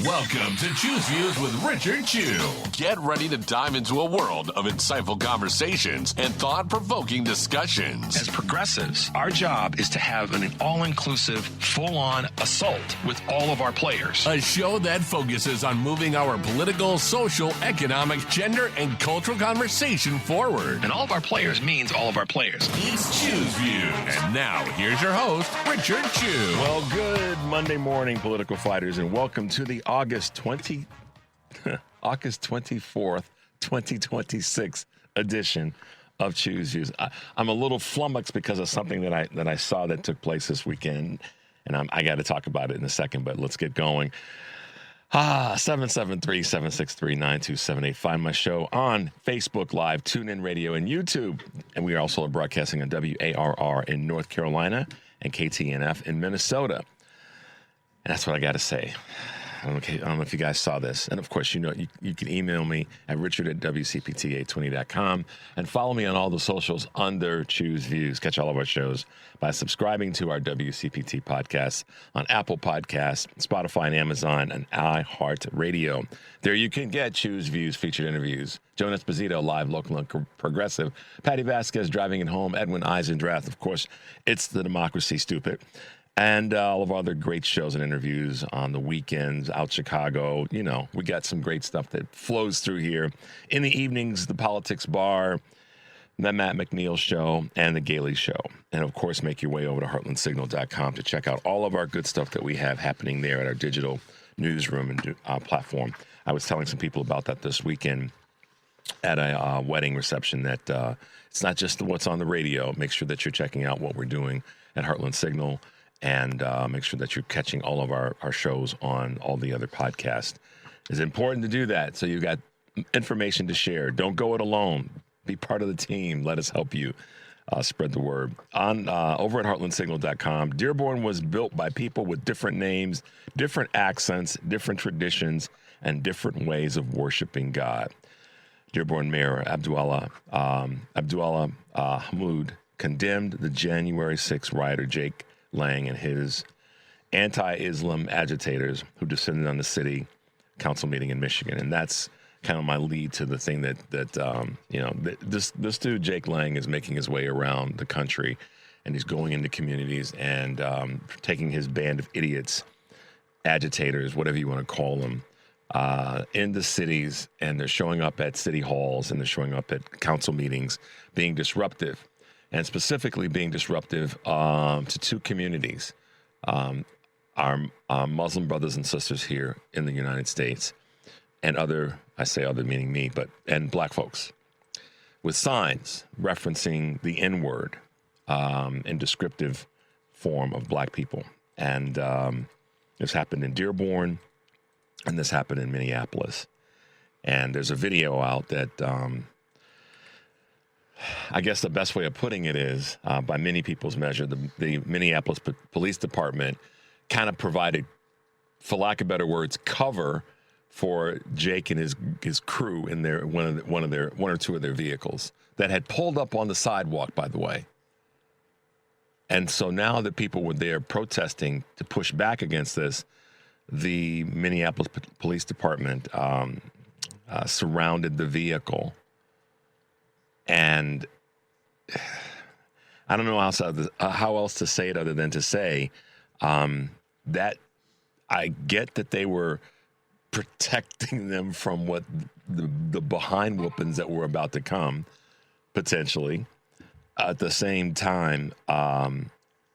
Welcome to Choose Views with Richard Chew. Get ready to dive into a world of insightful conversations and thought-provoking discussions. As progressives, our job is to have an all-inclusive, full-on assault with all of our players. A show that focuses on moving our political, social, economic, gender, and cultural conversation forward. And all of our players means all of our players. It's Choose Views. And now, here's your host, Richard Chew. Well, good Monday morning, political fighters, and welcome to the August 24th, 2026 edition of Choose Views. I'm a little flummoxed because of something that I saw that took place this weekend, and I got to talk about it in a second, but let's get going. 773-763-9278. Find my show on Facebook Live, TuneIn Radio, and YouTube. And we are also broadcasting on WARR in North Carolina and KTNF in Minnesota. And that's what I got to say. I don't know if you guys saw this. And, of course, you can email me at richard@wcpta20.com and follow me on all the socials under Choose Views. Catch all of our shows by subscribing to our WCPT podcast on Apple Podcasts, Spotify, and Amazon, and iHeartRadio. There you can get Choose Views featured interviews. Joan Esposito, live, local, and progressive. Patty Vasquez, driving it home. Edwin Eisendrath, of course, It's the Democracy, Stupid. And all of our other great shows and interviews on the weekends, out Chicago. You know, we got some great stuff that flows through here. In the evenings, the Politics Bar, the Matt McNeil Show, and the Gailey Show. And, of course, make your way over to heartlandsignal.com to check out all of our good stuff that we have happening there at our digital newsroom and platform. I was telling some people about that this weekend at a wedding reception that it's not just what's on the radio. Make sure that you're checking out what we're doing at Heartland Signal. And make sure that you're catching all of our shows on all the other podcasts. It's important to do that so you got information to share. Don't go it alone. Be part of the team. Let us help you spread the word. Over at heartlandsignal.com, Dearborn was built by people with different names, different accents, different traditions, and different ways of worshiping God. Dearborn Mayor Abdullah Hammoud condemned the January 6th rioter Jake Lang and his anti-Islam agitators who descended on the city council meeting in Michigan. And that's kind of my lead to the thing that this dude, Jake Lang, is making his way around the country, and he's going into communities and taking his band of idiots, agitators, whatever you want to call them, into cities, and they're showing up at city halls and they're showing up at council meetings, being disruptive. And specifically being disruptive to two communities, our Muslim brothers and sisters here in the United States, and other, I say other meaning me, and black folks, with signs referencing the N-word in descriptive form of black people. And this happened in Dearborn, and this happened in Minneapolis. And there's a video out that I guess the best way of putting it is, by many people's measure, the Minneapolis Police Department kind of provided, for lack of better words, cover for Jake and his crew in their one or two of their vehicles that had pulled up on the sidewalk, by the way. And so now that people were there protesting to push back against this, the Minneapolis Police Department surrounded the vehicle. And I don't know how else to say it other than to say that I get that they were protecting them from what the behind whoopings that were about to come, potentially. At the same time,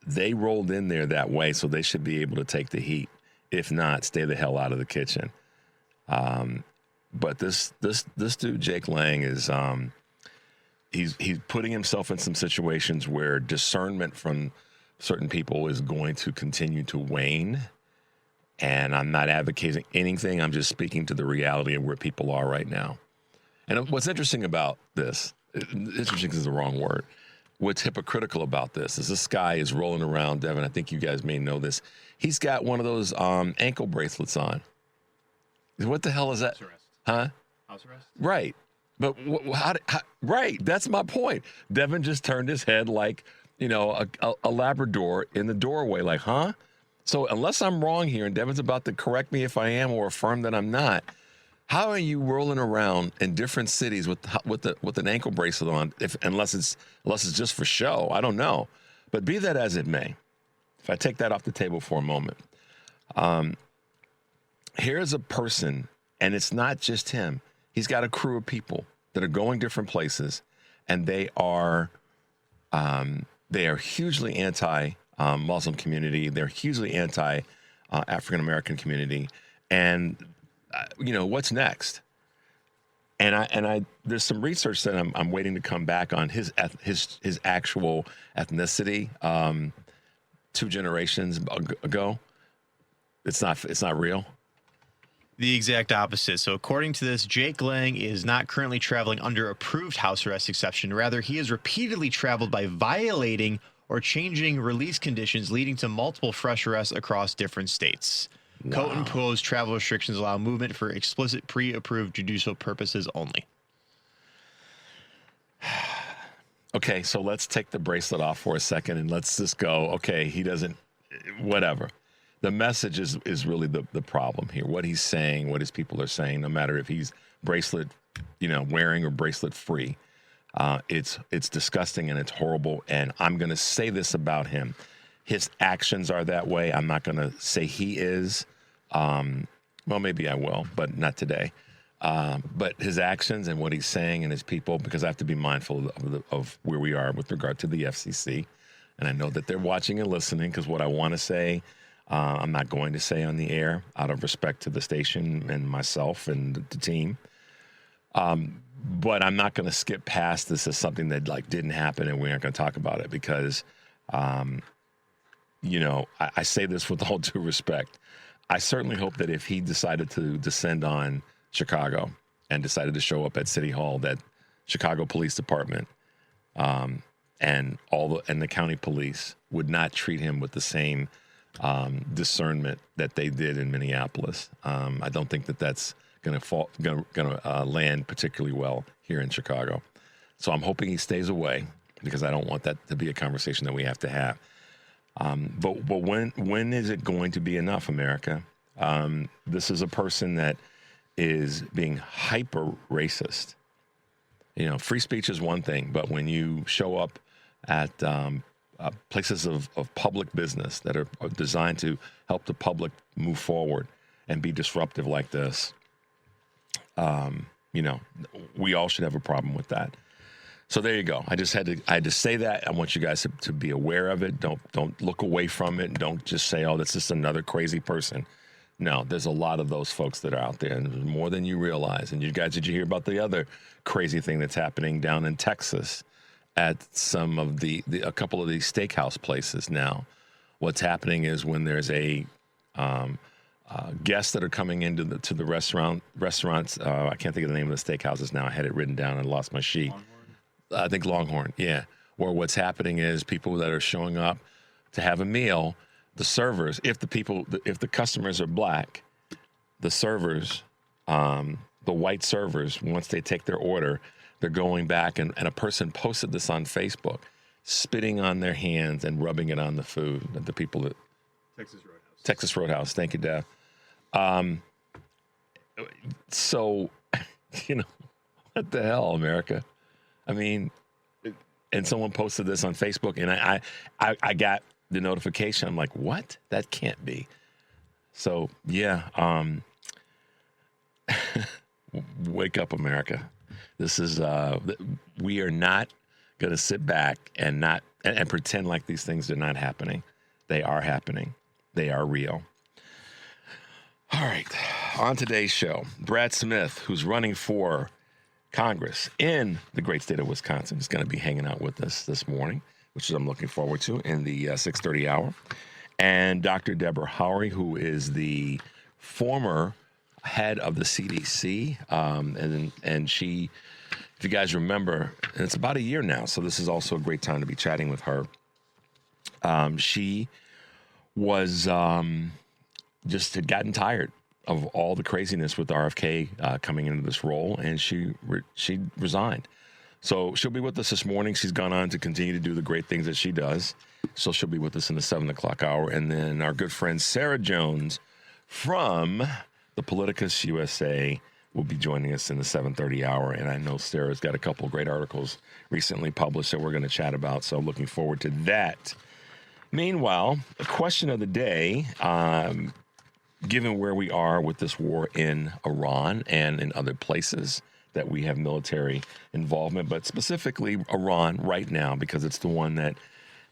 they rolled in there that way, so they should be able to take the heat. If not, stay the hell out of the kitchen. But this dude, Jake Lang, is he's putting himself in some situations where discernment from certain people is going to continue to wane. And I'm not advocating anything. I'm just speaking to the reality of where people are right now. And what's interesting about this, interesting is the wrong word. What's hypocritical about this guy is rolling around, Devin. I think you guys may know this. He's got one of those ankle bracelets on. What the hell is that? House arrest. Huh? House arrest? Right. But right, that's my point. Devin just turned his head like, a Labrador in the doorway, like, huh? So unless I'm wrong here, and Devin's about to correct me if I am or affirm that I'm not, how are you rolling around in different cities with an ankle bracelet on? Unless it's just for show, I don't know. But be that as it may, if I take that off the table for a moment, here's a person, and it's not just him. He's got a crew of people that are going different places, and they are hugely anti-Muslim community. They're hugely anti-African-American community. And, what's next? And I there's some research that I'm waiting to come back on his actual ethnicity 2 generations ago. It's not real. The exact opposite. So according to this, Jake Lang is not currently traveling under approved house arrest exception. Rather, he has repeatedly traveled by violating or changing release conditions, leading to multiple fresh arrests across different states. Wow. Court-imposed travel restrictions allow movement for explicit pre-approved judicial purposes only. Okay, so let's take the bracelet off for a second and let's just go, okay, he doesn't, whatever. The message is really the problem here. What he's saying, what his people are saying, no matter if he's bracelet, wearing or bracelet free, it's disgusting and it's horrible. And I'm going to say this about him. His actions are that way. I'm not going to say he is. Well, maybe I will, but not today. But his actions and what he's saying and his people, because I have to be mindful of where we are with regard to the FCC. And I know that they're watching and listening, because what I want to say, I'm not going to say on the air out of respect to the station and myself and the team. But I'm not going to skip past this as something that didn't happen and we aren't going to talk about it because, I say this with all due respect. I certainly hope that if he decided to descend on Chicago and decided to show up at City Hall, that Chicago Police Department and the county police would not treat him with the same discernment that they did in Minneapolis. I don't think that that's going to land particularly well here in Chicago. So I'm hoping he stays away because I don't want that to be a conversation that we have to have. But when is it going to be enough, America? This is a person that is being hyper racist. Free speech is one thing, but when you show up at places of public business that are designed to help the public move forward and be disruptive like this, we all should have a problem with that. So there you go. I had to say that. I want you guys to be aware of it. Don't look away from it. Don't just say, oh, that's just another crazy person. No, there's a lot of those folks that are out there, and more than you realize. And you guys, did you hear about the other crazy thing that's happening down in Texas at some of a couple of these steakhouse places now? What's happening is when there's guests that are coming into the restaurants. I can't think of the name of the steakhouses now. I had it written down and lost my sheet. Longhorn? I think Longhorn, yeah. Where what's happening is people that are showing up to have a meal, the servers, if the customers are black, the servers, the white servers, once they take their order, they're going back and a person posted this on Facebook, spitting on their hands and rubbing it on the food. The people at Texas Roadhouse. Thank you, Dad. So, what the hell, America? I mean, and someone posted this on Facebook, and I got the notification. I'm like, what? That can't be. So, yeah, wake up, America. This is, we are not going to sit back and pretend like these things are not happening. They are happening. They are real. All right, on today's show, Brad Smith, who's running for Congress in the great state of Wisconsin, is going to be hanging out with us this morning, which I'm looking forward to in the 6:30 hour. And Dr. Deborah Howry, who is the former head of the CDC, and she, if you guys remember, and it's about a year now, so this is also a great time to be chatting with her. She was just had gotten tired of all the craziness with RFK coming into this role, and she resigned. So she'll be with us this morning. She's gone on to continue to do the great things that she does. So she'll be with us in the 7 o'clock hour. And then our good friend Sarah Jones from the Politicus USA will be joining us in the 7:30 hour. And I know Sarah's got a couple of great articles recently published that we're going to chat about. So looking forward to that. Meanwhile, the question of the day, given where we are with this war in Iran and in other places that we have military involvement, but specifically Iran right now, because it's the one that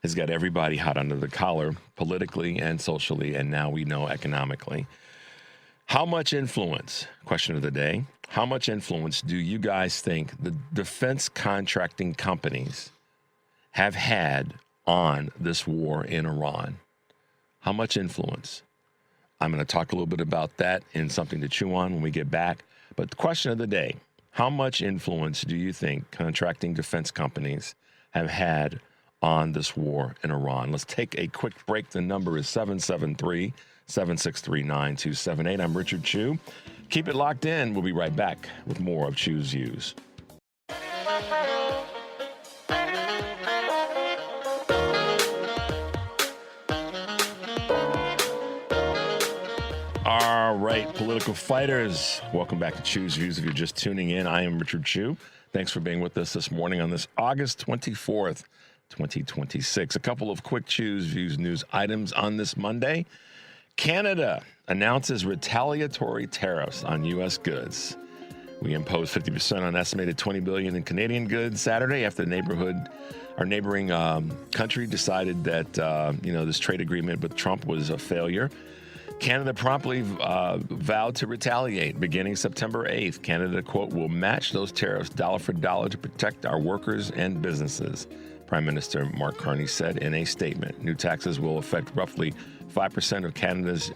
has got everybody hot under the collar politically and socially, and now we know economically. How much influence, question of the day, how much influence do you guys think the defense contracting companies have had on this war in Iran? How much influence? I'm going to talk a little bit about that in something to chew on when we get back. But the question of the day, how much influence do you think contracting defense companies have had on this war in Iran? Let's take a quick break. The number is 773-763-9278. I'm Richard Chew. Keep it locked in. We'll be right back with more of Chew's Views. All right, political fighters, welcome back to Chew's Views. If you're just tuning in, I am Richard Chew. Thanks for being with us this morning on this August 24th, 2026. A couple of quick Chew's Views news items on this Monday. Canada announces retaliatory tariffs on U.S. goods. We imposed 50% on estimated $20 billion in Canadian goods Saturday after our neighboring country decided that this trade agreement with Trump was a failure. Canada promptly vowed to retaliate beginning September 8th. Canada, quote, will match those tariffs dollar for dollar to protect our workers and businesses, Prime Minister Mark Carney said in a statement. New taxes will affect roughly 5% of Canada's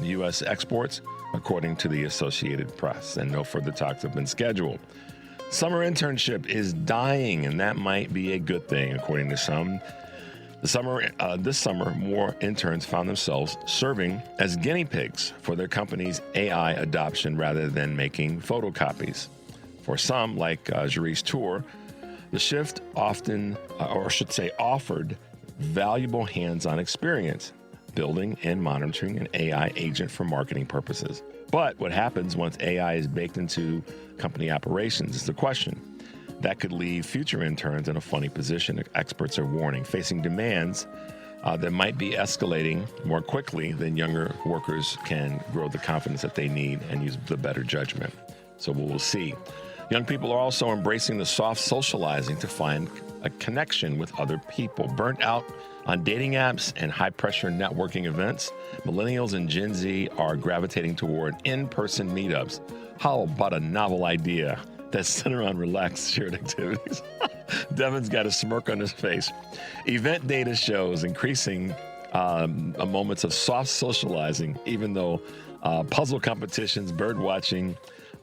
U.S. exports, according to the Associated Press, and no further talks have been scheduled. Summer internship is dying, and that might be a good thing, according to some. This summer, more interns found themselves serving as guinea pigs for their company's AI adoption rather than making photocopies. For some, like Jerice Tour, the shift offered valuable hands-on experience building and monitoring an AI agent for marketing purposes. But what happens once AI is baked into company operations is the question. That could leave future interns in a funny position, experts are warning, facing demands that might be escalating more quickly than younger workers can grow the confidence that they need and use the better judgment. So we'll see. Young people are also embracing the soft socializing to find a connection with other people. Burnt out on dating apps and high-pressure networking events, millennials and Gen Z are gravitating toward in-person meetups. How about a novel idea that center on relaxed shared activities? Devin's got a smirk on his face. Event data shows increasing moments of soft socializing, even though puzzle competitions, bird watching,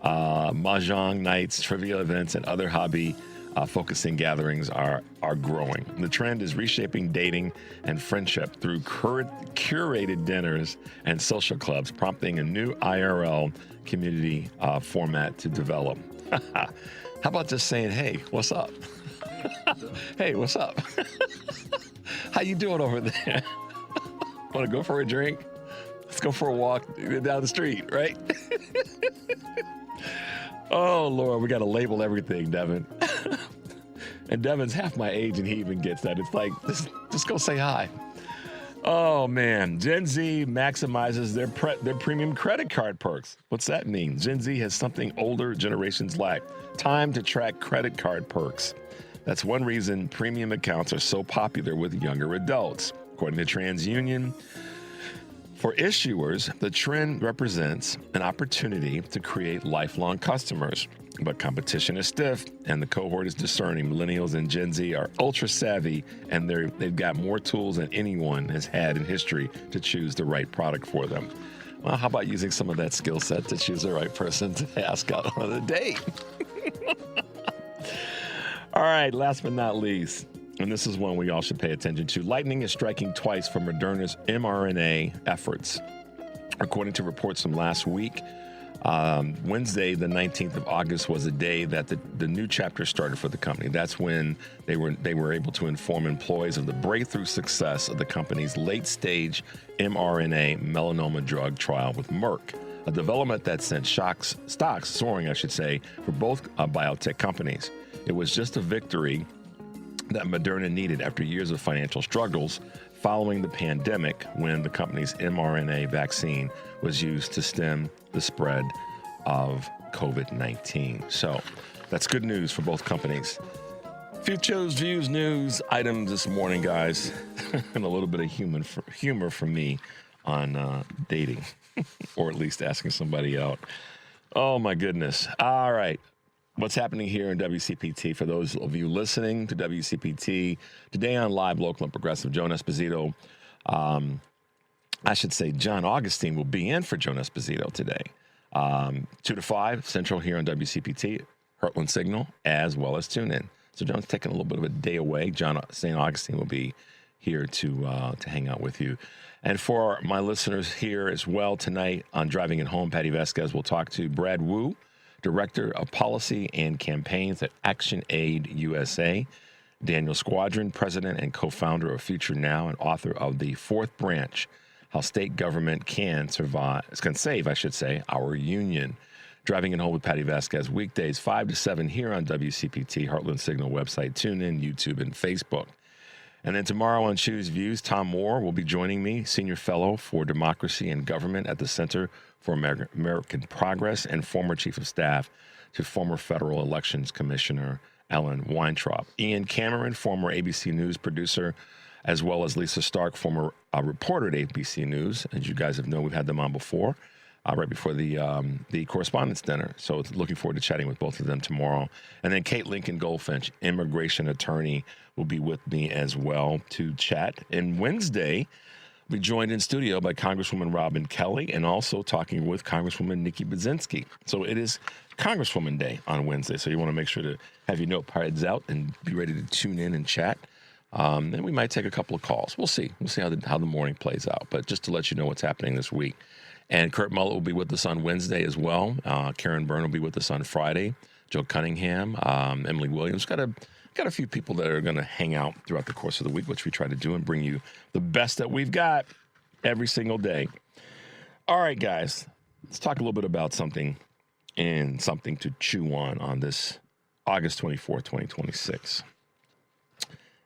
mahjong nights, trivia events, and other hobby focusing gatherings are growing. The trend is reshaping dating and friendship through curated dinners and social clubs, prompting a new IRL community format to develop. How about just saying, hey, what's up? Hey, what's up? How you doing over there? Want to go for a drink? Let's go for a walk down the street, right? Oh, Lord, we got to label everything, Devin. And Devin's half my age, and he even gets that. It's like, just go say hi. Oh, man. Gen Z maximizes their premium credit card perks. What's that mean? Gen Z has something older generations lack. Time to track credit card perks. That's one reason premium accounts are so popular with younger adults. According to TransUnion, for issuers, the trend represents an opportunity to create lifelong customers. But competition is stiff, and the cohort is discerning. Millennials and Gen Z are ultra savvy, and they've got more tools than anyone has had in history to choose the right product for them. Well, how about using some of that skill set to choose the right person to ask out on a date? All right, last but not least, and this is one we all should pay attention to. Lightning is striking twice for Moderna's mRNA efforts. According to reports from last week, Wednesday, the 19th of August, was a day that the new chapter started for the company. That's when they were able to inform employees of the breakthrough success of the company's late-stage mRNA melanoma drug trial with Merck, a development that sent stocks soaring, I should say, for both biotech companies. It was just a victory that Moderna needed after years of financial struggles following the pandemic, when the company's mRNA vaccine was used to stem the spread of COVID-19. So that's good news for both companies. Few views, news items this morning, guys, and a little bit of humor from me on dating, or at least asking somebody out. Oh, my goodness. All right. What's happening here in WCPT? For those of you listening to WCPT, today on Live, Local, and Progressive, Joan Esposito, I should say John Augustine will be in for Joan Esposito today. 2 to 5 Central here on WCPT, Heartland Signal, as well as TuneIn. So John's taking a little bit of a day away. John St. Augustine will be here to hang out with you. And for my listeners here as well tonight on Driving It Home, Patty Vasquez will talk to Brad Wu, Director of Policy and Campaigns at Action Aid USA, Daniel Squadron, President and co-founder of Future Now and author of The Fourth Branch, How State Government Can Save, our union. Driving It Home with Patty Vasquez, weekdays 5 to 7 here on WCPT, Heartland Signal website, TuneIn, YouTube, and Facebook. And then tomorrow on Choose Views, Tom Moore will be joining me, Senior Fellow for Democracy and Government at the Center for American Progress and former Chief of Staff to former Federal Elections Commissioner Ellen Weintraub. Ian Cameron, former ABC News producer, as well as Lisa Stark, former reporter at ABC News. As you guys have known, we've had them on before, right before the Correspondents' Dinner. So looking forward to chatting with both of them tomorrow. And then Kate Lincoln Goldfinch, immigration attorney, will be with me as well to chat. And Wednesday, we joined in studio by Congresswoman Robin Kelly and also talking with Congresswoman Nikki Budzinski. So it is Congresswoman Day on Wednesday. So you want to make sure to have your notepads out and be ready to tune in and chat. Then we might take a couple of calls. We'll see. We'll see how the morning plays out. But just to let you know what's happening this week. And Kurt Mullett will be with us on Wednesday as well. Karen Byrne will be with us on Friday. Joe Cunningham, Emily Williams. Got a few people that are going to hang out throughout the course of the week, which we try to do and bring you the best that we've got every single day. All right, guys, let's talk a little bit about something to chew on this August 24th, 2026,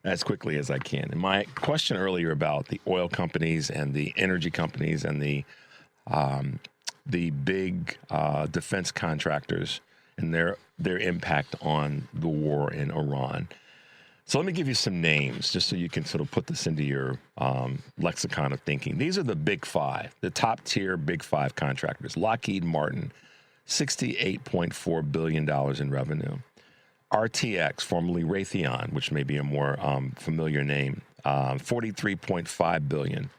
as quickly as I can. And my question earlier about the oil companies and the energy companies and the big defense contractors and their impact on the war in Iran. So let me give you some names just so you can sort of put this into your lexicon of thinking. These are the big five, the top tier big five contractors. Lockheed Martin, $68.4 billion in revenue. RTX, formerly Raytheon, which may be a more familiar name, $43.5 billion.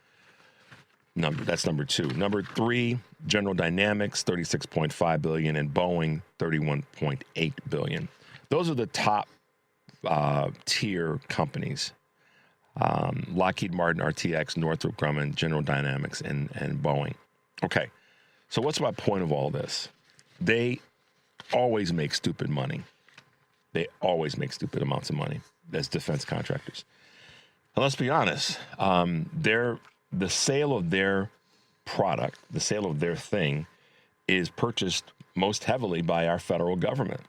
That's number two. Number three, General Dynamics, $36.5 billion, and Boeing, $31.8 billion. Those are the top tier companies. Lockheed Martin, RTX, Northrop Grumman, General Dynamics, and Boeing. Okay, so what's my point of all this? They always make stupid money. They always make stupid amounts of money as defense contractors. And let's be honest, the sale of their product, the sale of their thing, is purchased most heavily by our federal government.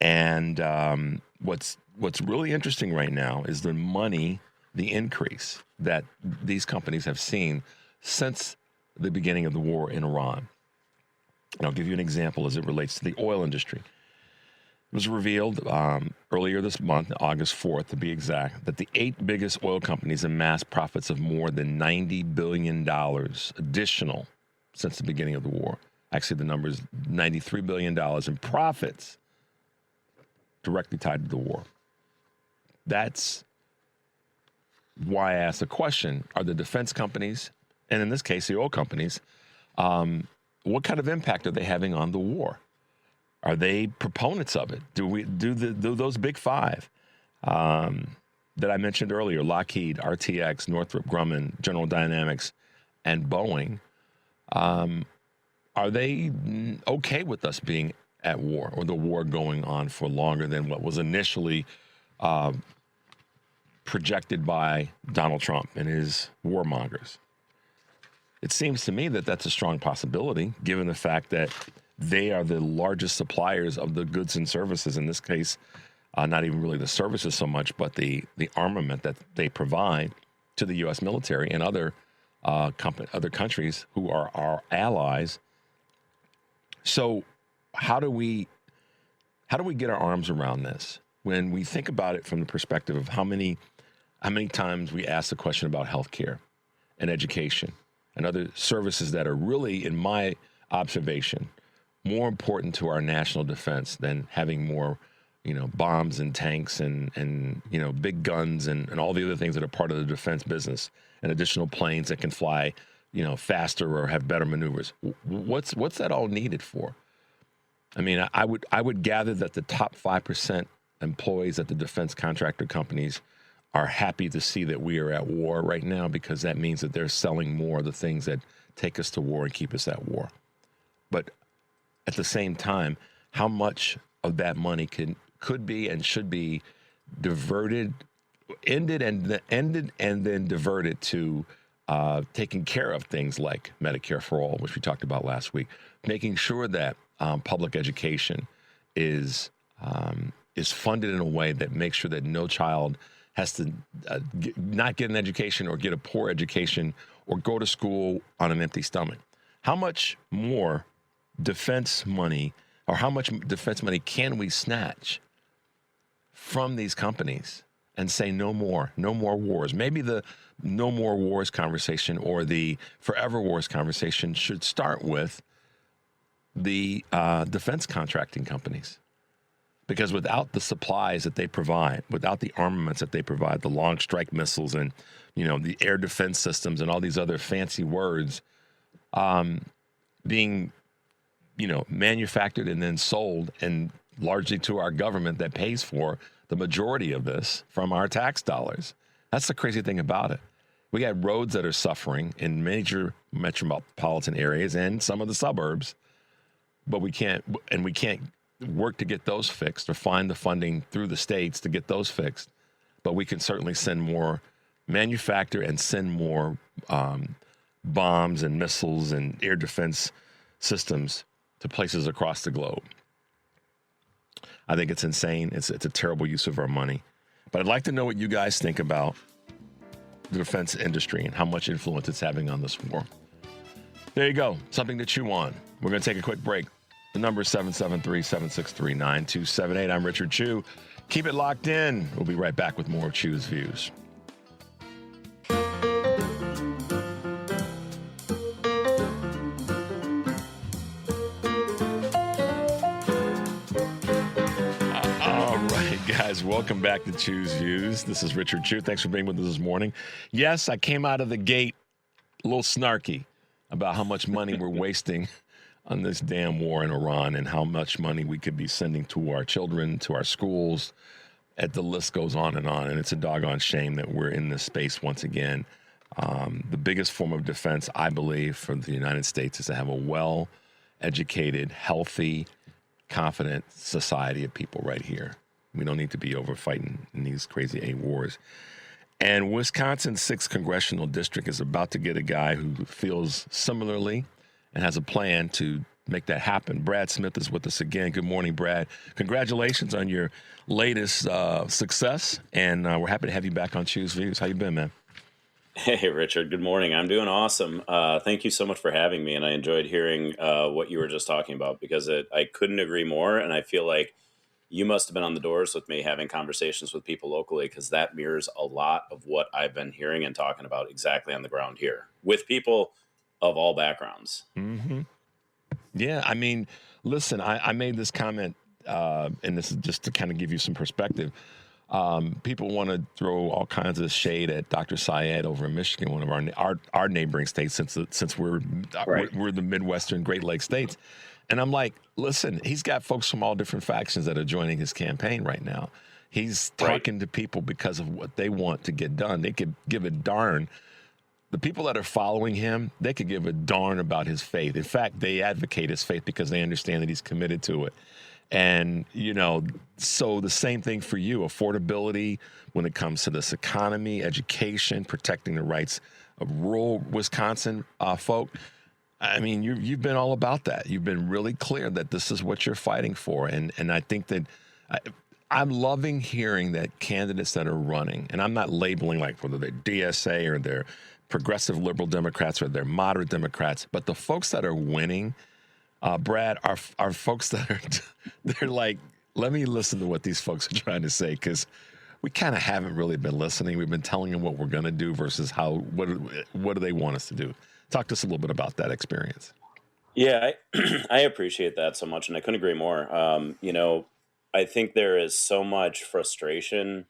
And what's really interesting right now is the increase that these companies have seen since the beginning of the war in Iran. And I'll give you an example as it relates to the oil industry. It was revealed earlier this month, August 4th to be exact, that the 8 biggest oil companies amassed profits of more than $90 billion additional since the beginning of the war. Actually, the number is $93 billion in profits directly tied to the war. That's why I asked the question, are the defense companies, and in this case, the oil companies, what kind of impact are they having on the war? Are they proponents of it? Do those big five that I mentioned earlier, Lockheed, RTX, Northrop Grumman, General Dynamics, and Boeing, are they okay with us being at war or the war going on for longer than what was initially projected by Donald Trump and his warmongers? It seems to me that that's a strong possibility, given the fact that they are the largest suppliers of the goods and services, in this case, not even really the services so much, but the armament that they provide to the U.S. military and other countries who are our allies. So how do we get our arms around this when we think about it from the perspective of how many times we ask the question about healthcare and education and other services that are really, in my observation, more important to our national defense than having more, bombs and tanks and big guns and all the other things that are part of the defense business and additional planes that can fly, faster or have better maneuvers. What's that all needed for? I mean, I would gather that the top 5% employees at the defense contractor companies are happy to see that we are at war right now, because that means that they're selling more of the things that take us to war and keep us at war. But at the same time, how much of that money could be and should be ended and then diverted to taking care of things like Medicare for All, which we talked about last week, making sure that public education is funded in a way that makes sure that no child has to not get an education or get a poor education or go to school on an empty stomach. How much more defense money, or how much defense money can we snatch from these companies and say no more wars? Maybe the no more wars conversation or the forever wars conversation should start with the defense contracting companies. Because without the supplies that they provide, without the armaments that they provide, the long strike missiles and, the air defense systems and all these other fancy words being, manufactured and then sold, and largely to our government that pays for the majority of this from our tax dollars. That's the crazy thing about it. We got roads that are suffering in major metropolitan areas and some of the suburbs, but we can't work to get those fixed or find the funding through the states to get those fixed. But we can certainly send more, manufacture and send more bombs and missiles and air defense systems to places across the globe. I think it's insane. It's a terrible use of our money. But I'd like to know what you guys think about the defense industry and how much influence it's having on this war. There you go. Something to chew on. We're going to take a quick break. The number is 773-763-9278. I'm Richard Chew. Keep it locked in. We'll be right back with more of Chew's Views. All right, guys, welcome back to Chew's Views. This is Richard Chew. Thanks for being with us this morning. Yes, I came out of the gate a little snarky about how much money we're wasting on this damn war in Iran and how much money we could be sending to our children, to our schools, and the list goes on. And it's a doggone shame that we're in this space once again. The biggest form of defense, I believe, for the United States is to have a well-educated, healthy, confident society of people right here. We don't need to be over fighting in these crazy wars. And Wisconsin's 6th Congressional District is about to get a guy who feels similarly and has a plan to make that happen. Brad Smith is with us again. Good morning, Brad. Congratulations on your latest success, and we're happy to have you back on Chew's Views. How you been, man? Hey, Richard. Good morning. I'm doing awesome. Thank you so much for having me, and I enjoyed hearing what you were just talking about, because I couldn't agree more, and I feel like you must have been on the doors with me having conversations with people locally, because that mirrors a lot of what I've been hearing and talking about exactly on the ground here with people of all backgrounds. Mm-hmm. Yeah, I mean, listen, I made this comment, and this is just to kind of give you some perspective. People want to throw all kinds of shade at Dr. Syed over in Michigan, one of our neighboring states, since we're the Midwestern Great Lakes states. And I'm like, listen, he's got folks from all different factions that are joining his campaign right now. He's talking to people because of what they want to get done. They could give a darn the people that are following him, they could give a darn about his faith. In fact, they advocate his faith because they understand that he's committed to it. And, so the same thing for you, affordability when it comes to this economy, education, protecting the rights of rural Wisconsin folk. I mean, you've been all about that. You've been really clear that this is what you're fighting for. And I think that I'm loving hearing that candidates that are running, and I'm not labeling like whether they're DSA or they're progressive liberal Democrats or they're moderate Democrats, but the folks that are winning, Brad, are folks that are, they're like, let me listen to what these folks are trying to say, because we kind of haven't really been listening. We've been telling them what we're going to do versus what do they want us to do. Talk to us a little bit about that experience. Yeah, I appreciate that so much, and I couldn't agree more. I think there is so much frustration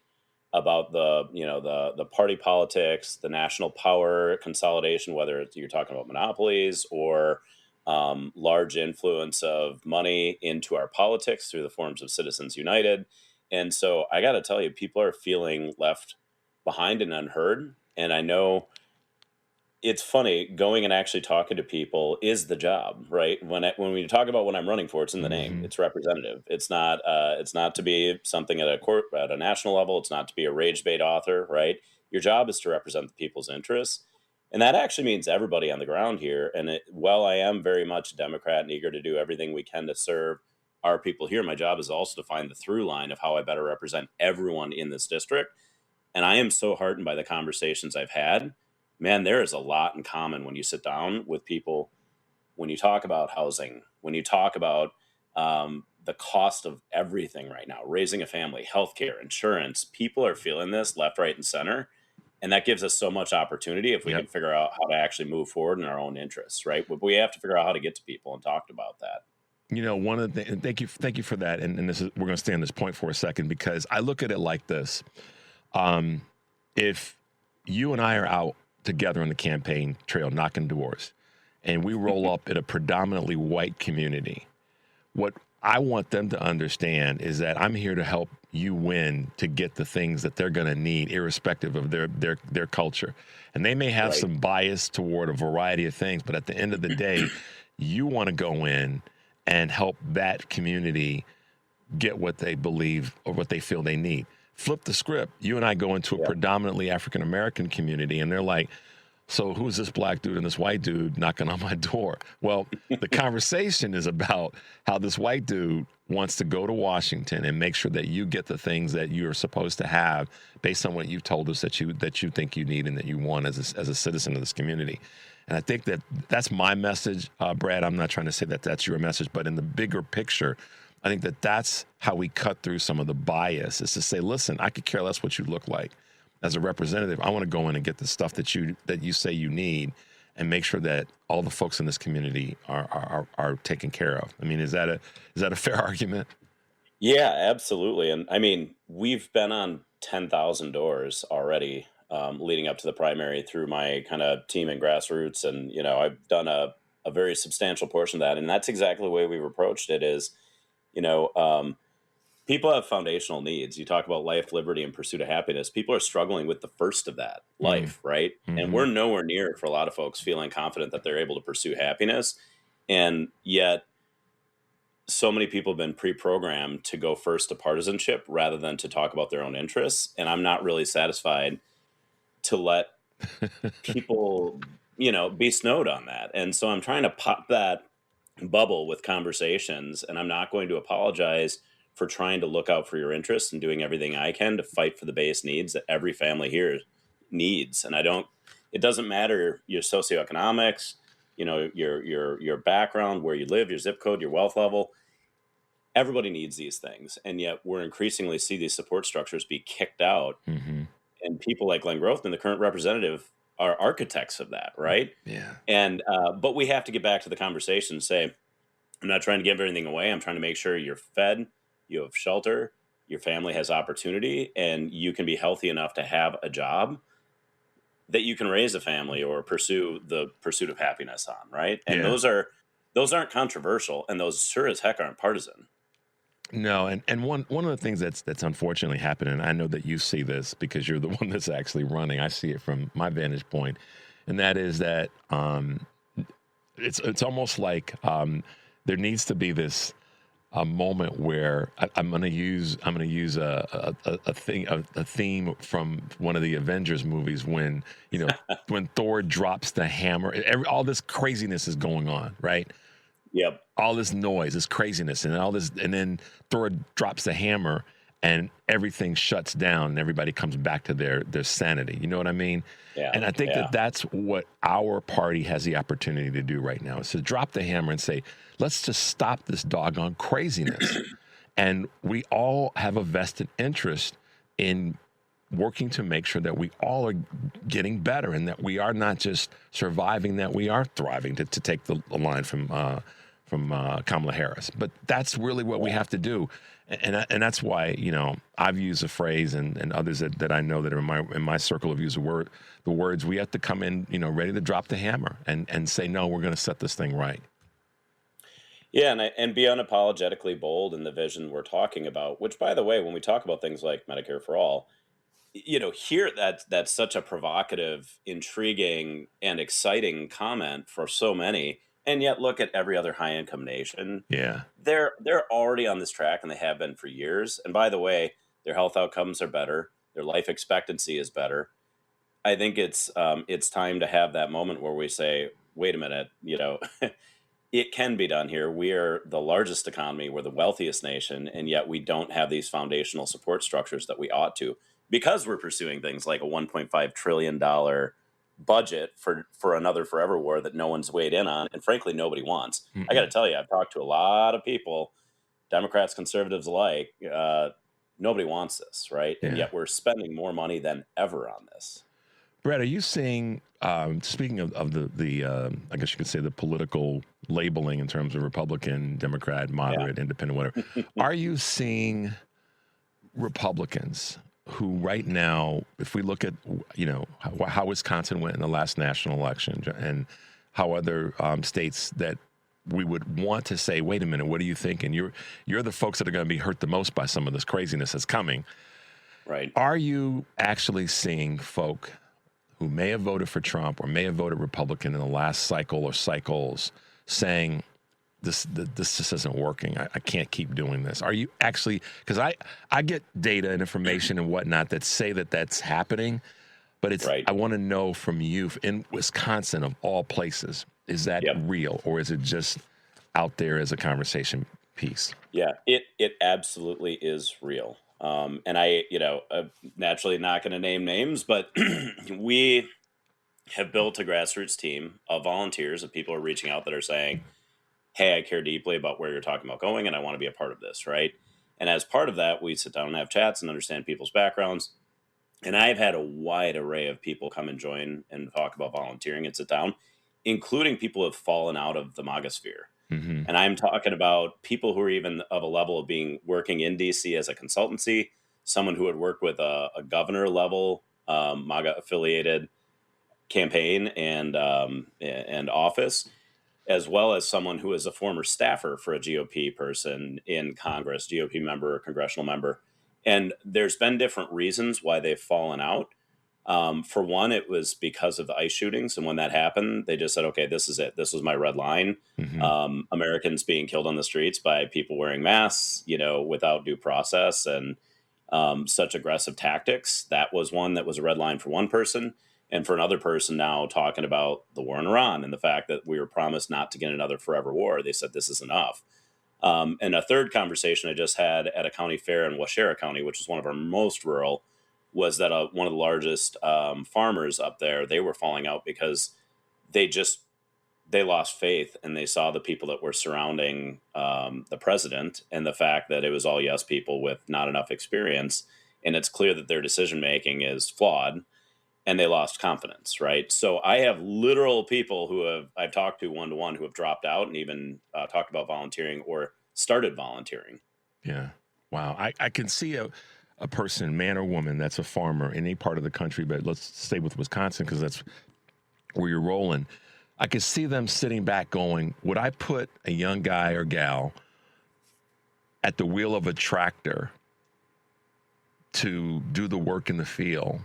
about the party politics, the national power consolidation, whether you're talking about monopolies or large influence of money into our politics through the forms of Citizens United. And so I got to tell you, people are feeling left behind and unheard. And I know it's funny, going and actually talking to people is the job, right? When we talk about what I'm running for, it's in the name. It's representative. It's not to be something at a national level. It's not to be a rage bait author, right? Your job is to represent the people's interests. And that actually means everybody on the ground here. And while I am very much a Democrat and eager to do everything we can to serve our people here, my job is also to find the through line of how I better represent everyone in this district. And I am so heartened by the conversations I've had. Man, there is a lot in common when you sit down with people, when you talk about housing, when you talk about the cost of everything right now, raising a family, healthcare, insurance. People are feeling this left, right, and center. And that gives us so much opportunity if we can figure out how to actually move forward in our own interests, right? But we have to figure out how to get to people and talk about that. One of the thank you for that. And this is, we're going to stay on this point for a second, because I look at it like this. If you and I are out together on the campaign trail knocking doors, and we roll up in a predominantly white community, what I want them to understand is that I'm here to help you win, to get the things that they're going to need, irrespective of their culture. And they may have some bias toward a variety of things, but at the end of the day, you want to go in and help that community get what they believe or what they feel they need. Flip the script. You and I go into a predominantly African-American community, and they're like, so who's this black dude and this white dude knocking on my door? Well, the conversation is about how this white dude wants to go to Washington and make sure that you get the things that you are supposed to have based on what you've told us that you think you need and that you want as a citizen of this community. And I think that that's my message, Brad. I'm not trying to say that that's your message, but in the bigger picture, I think that that's how we cut through some of the bias, is to say, listen, I could care less what you look like. As a representative, I want to go in and get the stuff that you say you need, and make sure that all the folks in this community are taken care of. I mean, is that a fair argument? Yeah, absolutely. And I mean, we've been on 10,000 doors already, leading up to the primary through my kind of team and grassroots. And, I've done a very substantial portion of that. And that's exactly the way we've approached it is, people have foundational needs. You talk about life, liberty, and pursuit of happiness. People are struggling with the first of that, life, right? And we're nowhere near, for a lot of folks, feeling confident that they're able to pursue happiness. And yet, so many people have been pre-programmed to go first to partisanship rather than to talk about their own interests. And I'm not really satisfied to let people, be snowed on that. And so I'm trying to pop that bubble with conversations, and I'm not going to apologize for trying to look out for your interests and doing everything I can to fight for the base needs that every family here needs. And it doesn't matter your socioeconomics, your background, where you live, your zip code, your wealth level. Everybody needs these things. And yet we're increasingly see these support structures be kicked out. And people like Glenn Grothman, the current representative, are architects of that. Right. Yeah. And, but we have to get back to the conversation and say, I'm not trying to give everything away. I'm trying to make sure you're fed, you have shelter, your family has opportunity, and you can be healthy enough to have a job that you can raise a family or pursue the pursuit of happiness on, right? And those aren't controversial, and those sure as heck aren't partisan. No, and one of the things that's unfortunately happening, and I know that you see this because you're the one that's actually running, I see it from my vantage point, and that is that it's almost like there needs to be this a moment where I'm going to use a theme from one of the Avengers movies when when Thor drops the hammer. All this craziness is going on, right? Yep. All this noise, this craziness, and all this, and then Thor drops the hammer, and everything shuts down, and everybody comes back to their sanity. You know what I mean? Yeah. And I think that's what our party has the opportunity to do right now, is to drop the hammer and say, let's just stop this doggone craziness. And we all have a vested interest in working to make sure that we all are getting better, and that we are not just surviving, that we are thriving, to take the line from Kamala Harris. But that's really what we have to do. And that's why, I've used a phrase, and others that I know that are in my circle have used the words, we have to come in, ready to drop the hammer and say, no, we're going to set this thing right. Yeah, and be unapologetically bold in the vision we're talking about, which, by the way, when we talk about things like Medicare for All, here that's such a provocative, intriguing, and exciting comment for so many. And yet look at every other high income nation. Yeah. They're already on this track, and they have been for years. And by the way, their health outcomes are better. Their life expectancy is better. I think it's time to have that moment where we say, wait a minute, it can be done here. We are the largest economy. We're the wealthiest nation. And yet we don't have these foundational support structures that we ought to, because we're pursuing things like a $1.5 trillion budget for another forever war that no one's weighed in on, and frankly nobody wants. Mm-hmm. I got to tell you, I've talked to a lot of people, Democrats, conservatives alike. Nobody wants this, right? Yeah. And yet we're spending more money than ever on this. Brett, are you seeing, speaking of the I guess you could say the political labeling in terms of Republican, Democrat, moderate, independent, whatever, are you seeing Republicans who right now, if we look at, how Wisconsin went in the last national election, and how other states that we would want to say, wait a minute, what are you thinking? You're the folks that are going to be hurt the most by some of this craziness that's coming. Right. Are you actually seeing folk who may have voted for Trump or may have voted Republican in the last cycle or cycles saying, this just isn't working. I can't keep doing this. Are you actually, because I get data and information and whatnot that say that that's happening, but it's right. I want to know from you in Wisconsin, of all places, is that real, or is it just out there as a conversation piece? Yeah, it absolutely is real. And I'm naturally not going to name names, but we have built a grassroots team of volunteers, of people who are reaching out that are saying, hey, I care deeply about where you're talking about going, and I want to be a part of this, right? And as part of that, we sit down and have chats and understand people's backgrounds. And I've had a wide array of people come and join and talk about volunteering and sit down, including people who have fallen out of the MAGA sphere. Mm-hmm. And I'm talking about people who are even of a level of working in DC as a consultancy, someone who had worked with a governor level MAGA affiliated campaign and office, as well as someone who is a former staffer for a GOP person in Congress, GOP member or congressional member. And there's been different reasons why they've fallen out. For one, it was because of the ICE shootings. And when that happened, they just said, okay, this is it. This was my red line. Mm-hmm. Americans being killed on the streets by people wearing masks, without due process and such aggressive tactics. That was one that was a red line for one person. And for another person now talking about the war in Iran and the fact that we were promised not to get another forever war, they said this is enough. And a third conversation I just had at a county fair in Waushara County, which is one of our most rural, was that one of the largest farmers up there, they were falling out because they lost faith, and they saw the people that were surrounding the president and the fact that it was all yes people with not enough experience. And it's clear that their decision-making is flawed. And they lost confidence, right? So I have literal people I've talked to one-to-one who have dropped out and even talked about volunteering or started volunteering. Yeah. Wow. I can see a person, man or woman, that's a farmer in any part of the country, but let's stay with Wisconsin because that's where you're rolling. I can see them sitting back going, would I put a young guy or gal at the wheel of a tractor to do the work in the field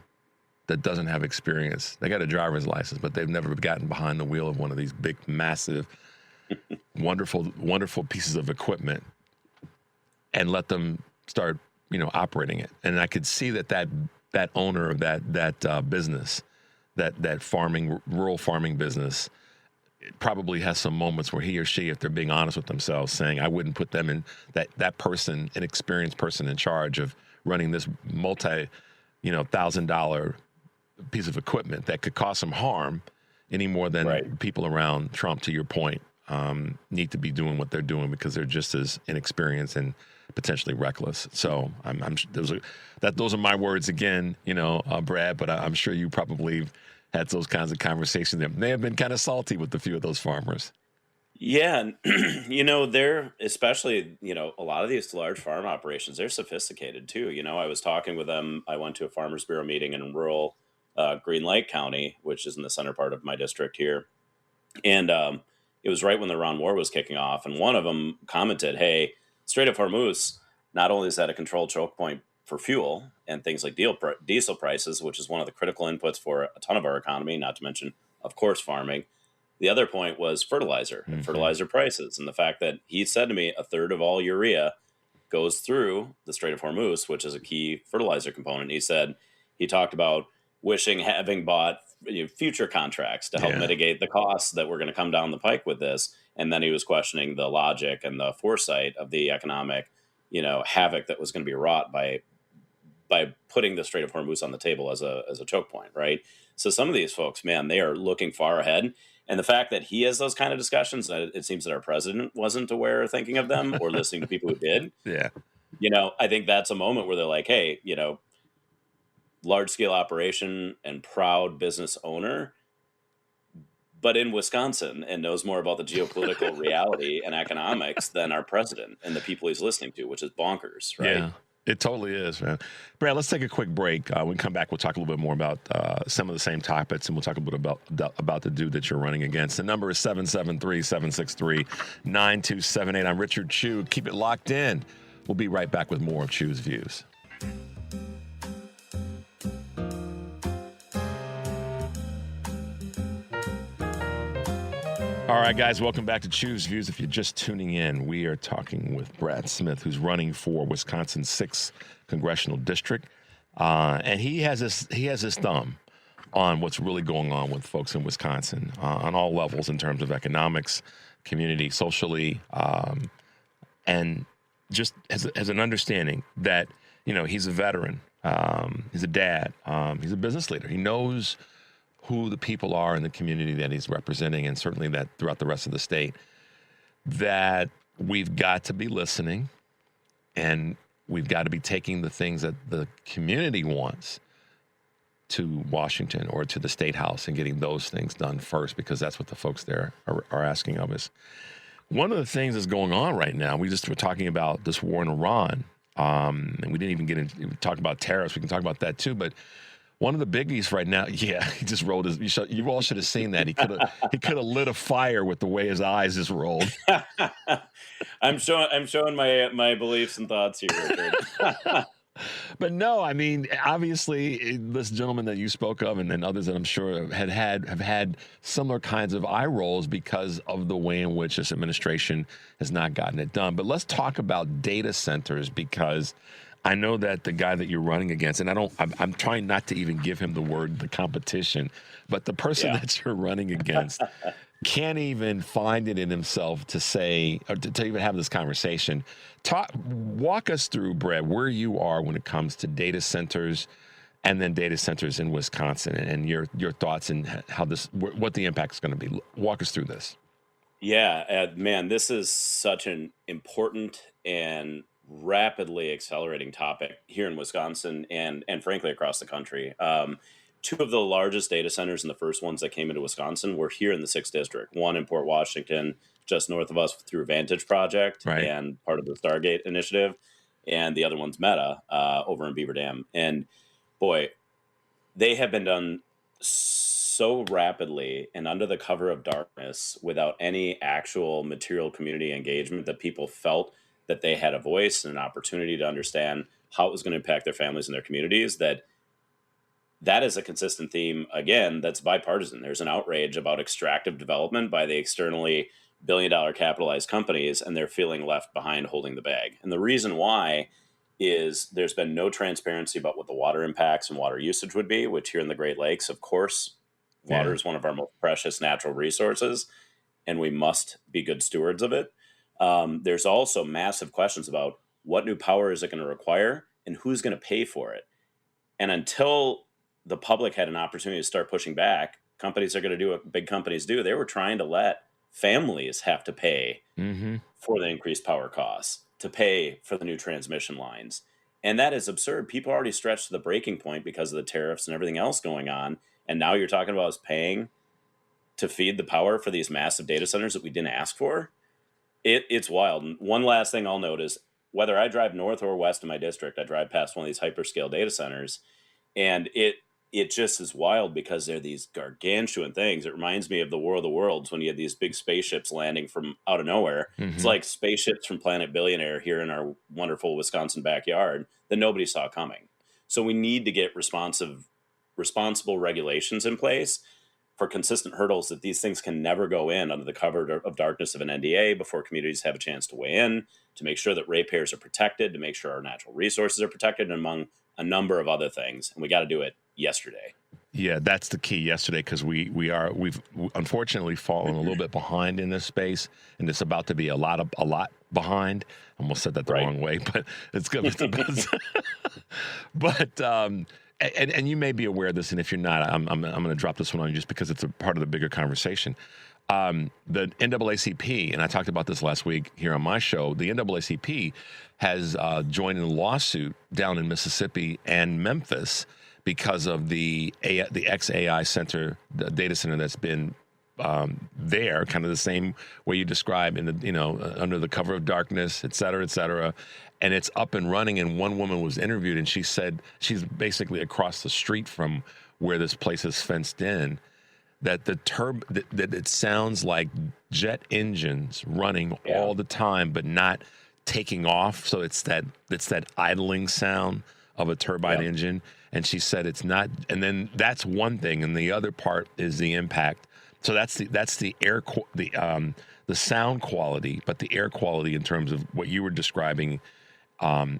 that doesn't have experience. They got a driver's license, but they've never gotten behind the wheel of one of these big, massive, wonderful pieces of equipment and let them start, operating it. And I could see that owner of that business, that farming, rural farming business, probably has some moments where he or she, if they're being honest with themselves, saying, I wouldn't put them in that person, an experienced person in charge of running this $1,000 piece of equipment that could cause some harm any more than people around Trump, to your point, need to be doing what they're doing because they're just as inexperienced and potentially reckless. So those are my words again, Brad, but I'm sure you probably had those kinds of conversations. They may have been kind of salty with a few of those farmers. Yeah. They're especially, a lot of these large farm operations, they're sophisticated too. I was talking with them. I went to a Farmers Bureau meeting in rural Green Lake County, which is in the center part of my district here. And it was right when the Iran war was kicking off. And one of them commented, hey, Strait of Hormuz, not only is that a controlled choke point for fuel and things like diesel prices, which is one of the critical inputs for a ton of our economy, not to mention, of course, farming. The other point was fertilizer and fertilizer prices. And the fact that he said to me, a third of all urea goes through the Strait of Hormuz, which is a key fertilizer component. He talked about wishing having bought future contracts to help mitigate the costs that were going to come down the pike with this. And then he was questioning the logic and the foresight of the economic, havoc that was going to be wrought by putting the Strait of Hormuz on the table as a choke point, right? So some of these folks, man, they are looking far ahead. And the fact that he has those kind of discussions, it seems that our president wasn't aware or thinking of them or listening to people who did. Yeah. I think that's a moment where they're like, hey, large scale operation and proud business owner, but in Wisconsin and knows more about the geopolitical reality and economics than our president and the people he's listening to, which is bonkers, right? Yeah. It totally is, man. Brad, let's take a quick break. When we come back, we'll talk a little bit more about some of the same topics, and we'll talk a little bit about the dude that you're running against. The number is 773-763-9278. I'm Richard Chew. Keep it locked in. We'll be right back with more of Chew's Views. All right, guys, welcome back to Chew's Views. If you're just tuning in, we are talking with Brad Smith, who's running for Wisconsin's 6th congressional district, and he has his thumb on what's really going on with folks in Wisconsin on all levels in terms of economics, community, socially, and just has an understanding that he's a veteran, he's a dad, he's a business leader. He knows who the people are in the community that he's representing, and certainly that throughout the rest of the state, that we've got to be listening and we've got to be taking the things that the community wants to Washington or to the State House and getting those things done first, because that's what the folks there are asking of us. One of the things that's going on right now, we just were talking about this war in Iran, and we didn't even get into talk about tariffs. We can talk about that too, but one of the biggies right now, he just rolled his. You all should have seen that. He could have lit a fire with the way his eyes just rolled. I'm showing my beliefs and thoughts here, Richard. But no, I mean, obviously, this gentleman that you spoke of, and then others that I'm sure have had similar kinds of eye rolls because of the way in which this administration has not gotten it done. But let's talk about data centers, because I know that the guy that you're running against, and I'm trying not to even give him the competition, but the person that you're running against can't even find it in himself to say, or to even have this conversation. Walk us through, Brad, where you are when it comes to data centers and then data centers in Wisconsin, and your thoughts and what the impact is going to be. Walk us through this. Yeah, man, this is such an important and rapidly accelerating topic here in Wisconsin and frankly across the country. Two of the largest data centers and the first ones that came into Wisconsin were here in the 6th district. One in Port Washington, just north of us through Vantage Project and part of the Stargate initiative. And the other one's Meta over in Beaver Dam. And boy, they have been done so rapidly and under the cover of darkness without any actual material community engagement that people felt that they had a voice and an opportunity to understand how it was going to impact their families and their communities, that that is a consistent theme, again, that's bipartisan. There's an outrage about extractive development by the externally billion-dollar capitalized companies, and they're feeling left behind holding the bag. And the reason why is there's been no transparency about what the water impacts and water usage would be, which here in the Great Lakes, of course, water is one of our most precious natural resources, and we must be good stewards of it. There's also massive questions about what new power is it going to require and who's going to pay for it. And until the public had an opportunity to start pushing back, companies are going to do what big companies do. They were trying to let families have to pay for the increased power costs, to pay for the new transmission lines. And that is absurd. People already stretched to the breaking point because of the tariffs and everything else going on. And now you're talking about us paying to feed the power for these massive data centers that we didn't ask for. It's wild. And one last thing I'll note is whether I drive north or west in my district, I drive past one of these hyperscale data centers, and it just is wild because they're these gargantuan things. It reminds me of the War of the Worlds when you had these big spaceships landing from out of nowhere. It's like spaceships from Planet Billionaire here in our wonderful Wisconsin backyard that nobody saw coming. So we need to get responsible regulations in place for consistent hurdles that these things can never go in under the cover of darkness of an NDA before communities have a chance to weigh in, to make sure that ratepayers are protected, to make sure our natural resources are protected, among a number of other things. And we got to do it yesterday. Yeah, that's the key yesterday, because we've unfortunately fallen a little bit behind in this space, and it's about to be a lot behind. I almost said that the wrong way, but it's good. But and you may be aware of this, and if you're not, I'm going to drop this one on you just because it's a part of the bigger conversation. The NAACP, and I talked about this last week here on my show, the NAACP has joined in a lawsuit down in Mississippi and Memphis because of the XAI center, the data center that's been there, kind of the same way you describe in the, under the cover of darkness, et cetera, and it's up and running. And one woman was interviewed, and she said she's basically across the street from where this place is fenced in, that that it sounds like jet engines running all the time, but not taking off. So it's that idling sound of a turbine engine. And she said it's not. And then that's one thing, and the other part is the impact. So that's the air, the sound quality, but the air quality in terms of what you were describing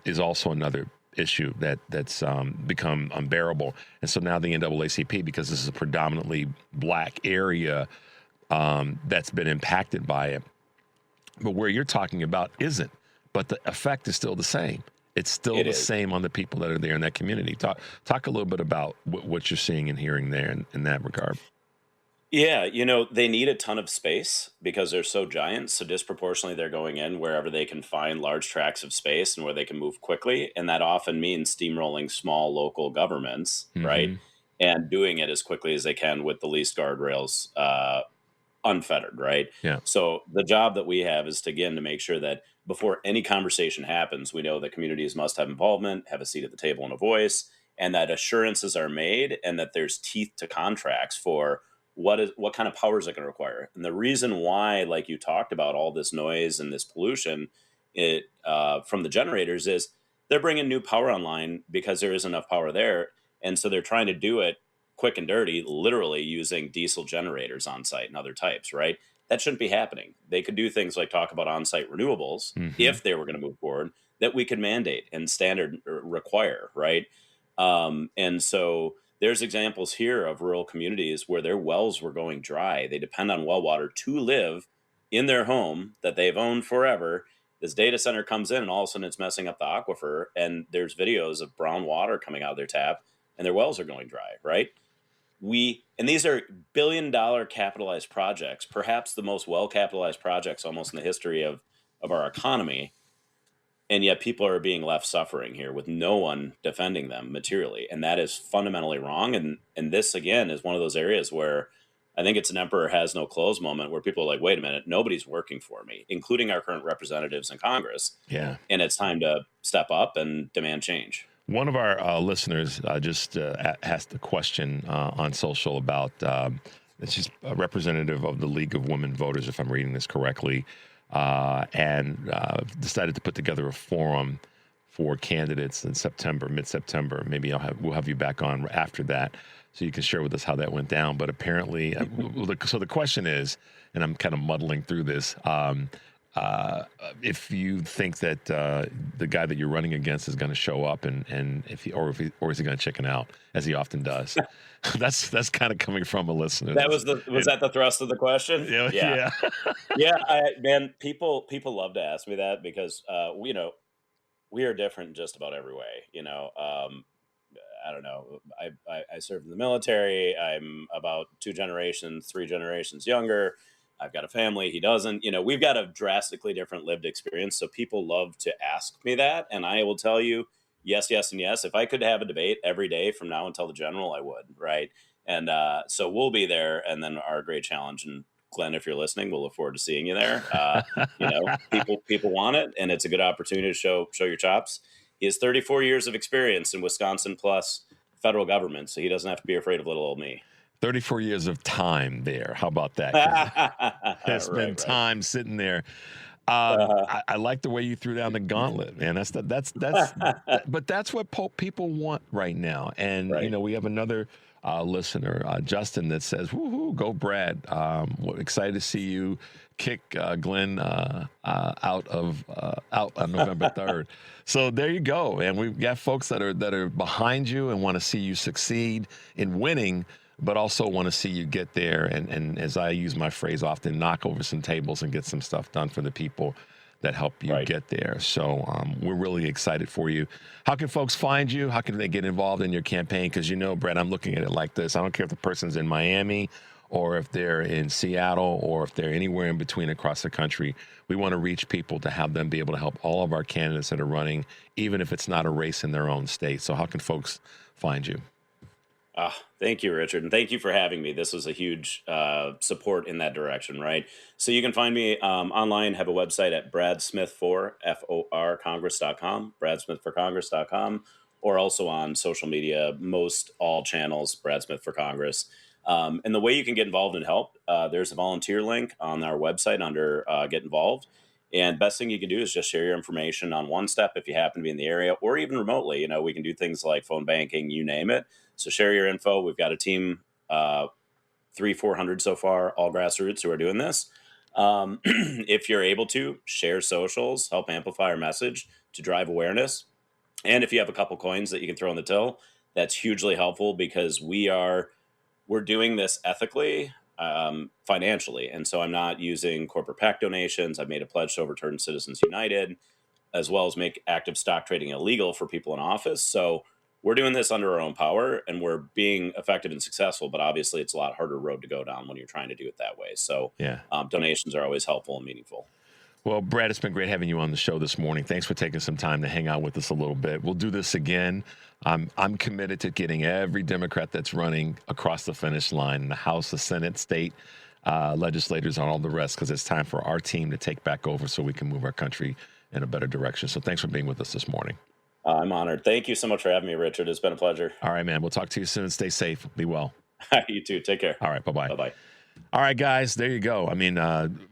is also another issue that's become unbearable. And so now the NAACP, because this is a predominantly black area that's been impacted by it, but where you're talking about isn't, but the effect is still the same. It's still the same on the people that are there in that community. Talk a little bit about what you're seeing and hearing there in that regard. Yeah, they need a ton of space because they're so giant. So disproportionately, they're going in wherever they can find large tracts of space and where they can move quickly. And that often means steamrolling small local governments, right? And doing it as quickly as they can with the least guardrails unfettered, right? Yeah. So the job that we have is to make sure that before any conversation happens, we know that communities must have involvement, have a seat at the table and a voice, and that assurances are made and that there's teeth to contracts for what kind of power is it going to require. And the reason why, like you talked about, all this noise and this pollution from the generators is they're bringing new power online because there isn't enough power there. And so they're trying to do it quick and dirty, literally using diesel generators on site and other types, right? That shouldn't be happening. They could do things like talk about on-site renewables if they were going to move forward that we could mandate and standard require, right? And so there's examples here of rural communities where their wells were going dry. They depend on well water to live in their home that they've owned forever. This data center comes in and all of a sudden it's messing up the aquifer, and there's videos of brown water coming out of their tap and their wells are going dry, right? And these are billion-dollar capitalized projects, perhaps the most well-capitalized projects almost in the history of our economy. And yet people are being left suffering here with no one defending them materially. And that is fundamentally wrong. And this, again, is one of those areas where I think it's an emperor has no clothes moment where people are like, wait a minute, nobody's working for me, including our current representatives in Congress. Yeah. And it's time to step up and demand change. One of our listeners just asked a question on social about, she's a representative of the League of Women Voters, if I'm reading this correctly, and decided to put together a forum for candidates in September, mid-September. Maybe we'll have you back on after that so you can share with us how that went down. But apparently, so the question is, and I'm kind of muddling through this, if you think that the guy that you're running against is going to show up, and is he going to chicken out as he often does? That's kind of coming from a listener. Was that the thrust of the question? Yeah. Man, people love to ask me that because we are different in just about every way. I don't know. I served in the military. I'm about 3 generations younger. I've got a family. He doesn't. We've got a drastically different lived experience. So people love to ask me that. And I will tell you, yes, yes, and yes. If I could have a debate every day from now until the general, I would. Right. And so we'll be there. And then our great challenge. And Glenn, if you're listening, we'll look forward to seeing you there. People want it. And it's a good opportunity to show your chops. He has 34 years of experience in Wisconsin plus federal government. So he doesn't have to be afraid of little old me. 34 years of time there. How about that? There's been time sitting there. I like the way you threw down the gauntlet, man. But that's what people want right now. And we have another listener, Justin, that says, "Woohoo, go Brad! Excited to see you kick Glenn out on November 3rd." So there you go, and we've got folks that are behind you and want to see you succeed in winning, but also want to see you get there and as I use my phrase often, knock over some tables and get some stuff done for the people that help you get there. So we're really excited for you. How can folks find you? How can they get involved in your campaign? Because Brett, I'm looking at it like this. I don't care if the person's in Miami or if they're in Seattle or if they're anywhere in between across the country. We want to reach people to have them be able to help all of our candidates that are running, even if it's not a race in their own state. So how can folks find you? Thank you, Richard. And thank you for having me. This was a huge support in that direction, right? So you can find me online, have a website at bradsmith4, Congress.com, bradsmith4congress.com, or also on social media, most all channels, Brad Smith for Congress. And the way you can get involved and help, there's a volunteer link on our website under Get Involved. And best thing you can do is just share your information on One Step if you happen to be in the area or even remotely. We can do things like phone banking, you name it. So share your info. We've got a team, 300-400 so far, all grassroots who are doing this. If you're able to, share socials, help amplify our message to drive awareness. And if you have a couple coins that you can throw in the till, that's hugely helpful because we're doing this ethically, financially. And so I'm not using corporate PAC donations. I've made a pledge to overturn Citizens United, as well as make active stock trading illegal for people in office. So we're doing this under our own power and we're being effective and successful, but obviously it's a lot harder road to go down when you're trying to do it that way. So donations are always helpful and meaningful. Well, Brad, it's been great having you on the show this morning. Thanks for taking some time to hang out with us a little bit. We'll do this again. I'm committed to getting every Democrat that's running across the finish line in the House, the Senate, state legislators, and all the rest, because it's time for our team to take back over so we can move our country in a better direction. So thanks for being with us this morning. I'm honored. Thank you so much for having me, Richard. It's been a pleasure. All right, man. We'll talk to you soon. Stay safe. Be well. You too. Take care. All right. Bye-bye. Bye-bye. All right, guys. There you go. I mean,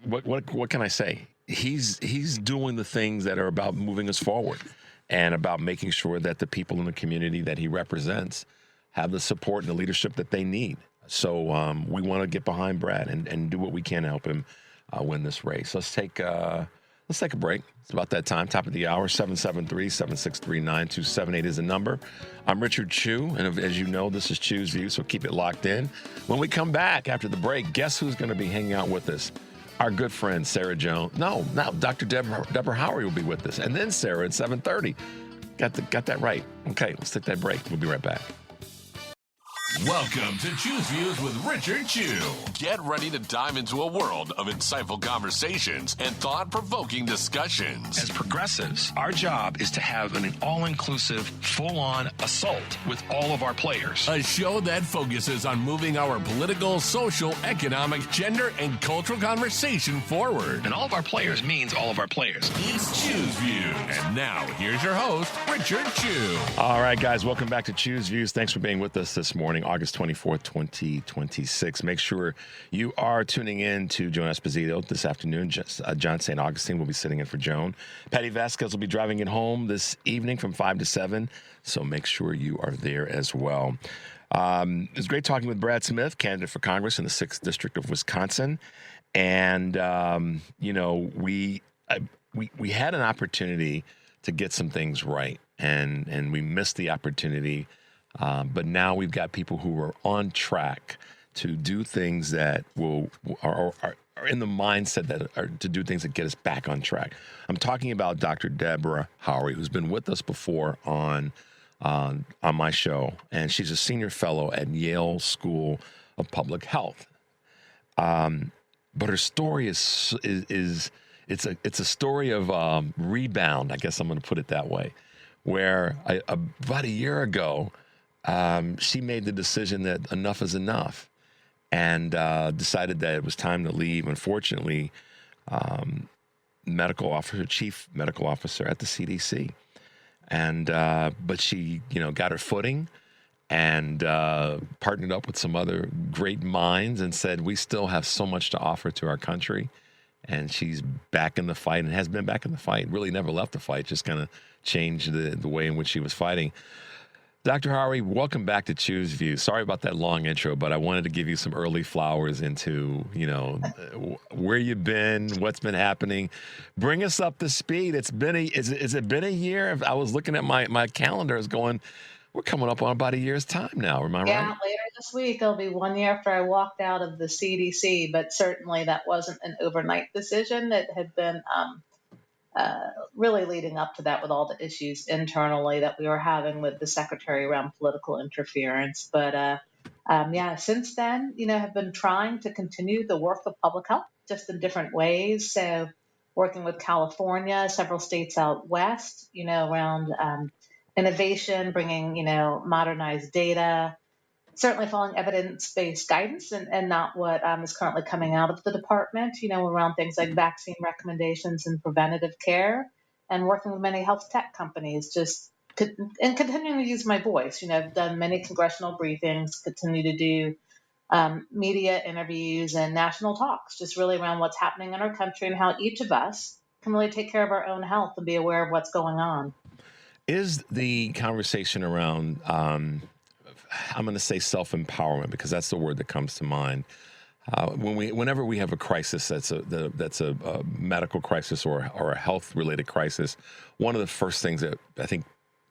what can I say? He's doing the things that are about moving us forward and about making sure that the people in the community that he represents have the support and the leadership that they need. So we want to get behind Brad and do what we can to help him win this race. Let's take a break. It's about that time, top of the hour. 773-763-9278 is the number. I'm Richard Chew, and as you know, this is Chew's View, so keep it locked in. When we come back after the break, guess who's going to be hanging out with us? Our good friend, Sarah Jones. No, Dr. Deborah Howery will be with us, and then Sarah at 7:30. Got that right. Okay, let's take that break. We'll be right back. Welcome to Choose Views with Richard Chew. Get ready to dive into a world of insightful conversations and thought-provoking discussions. As progressives, our job is to have an all-inclusive, full-on assault with all of our players. A show that focuses on moving our political, social, economic, gender, and cultural conversation forward. And all of our players means all of our players. It's Choose Views. And now, here's your host, Richard Chew. All right, guys, welcome back to Choose Views. Thanks for being with us this morning. morning, August 24th, 2026. Make sure you are tuning in to Joan Esposito this afternoon. John St. Augustine will be sitting in for Joan. Patty Vasquez will be driving it home this evening from 5 to 7, so make sure you are there as well. It was great talking with Brad Smith, candidate for Congress in the 6th District of Wisconsin. And, we had an opportunity to get some things right, and we missed the opportunity. But now we've got people who are on track to do things that are in the mindset that are to do things that get us back on track. I'm talking about Dr. Deborah Howery, who's been with us before on my show, and she's a senior fellow at Yale School of Public Health. But her story is it's a story of rebound. I guess I'm going to put it that way. Where about a year ago, she made the decision that enough is enough, and decided that it was time to leave. Unfortunately, chief medical officer at the CDC, and but she got her footing and partnered up with some other great minds and said, we still have so much to offer to our country. And she's back in the fight and has been back in the fight, really never left the fight, just kind of changed the way in which she was fighting. Dr. Howery, welcome back to Choose View. Sorry about that long intro, but I wanted to give you some early flowers into, where you've been, what's been happening. Bring us up to speed. Has it been a year? I was looking at my calendar, is going, we're coming up on about a year's time now. Am I right? Yeah, later this week, it'll be 1 year after I walked out of the CDC, but certainly that wasn't an overnight decision. It had been really leading up to that with all the issues internally that we were having with the secretary around political interference. But since then, have been trying to continue the work of public health just in different ways. So working with California, several states out west, around innovation, bringing, modernized data, certainly following evidence-based guidance and not what is currently coming out of the department, around things like vaccine recommendations and preventative care, and working with many health tech companies, and continuing to use my voice. I've done many congressional briefings, continue to do media interviews and national talks, just really around what's happening in our country and how each of us can really take care of our own health and be aware of what's going on. Is the conversation around, I'm going to say self-empowerment, because that's the word that comes to mind. Whenever we have a crisis that's a medical crisis or a health-related crisis, one of the first things that I think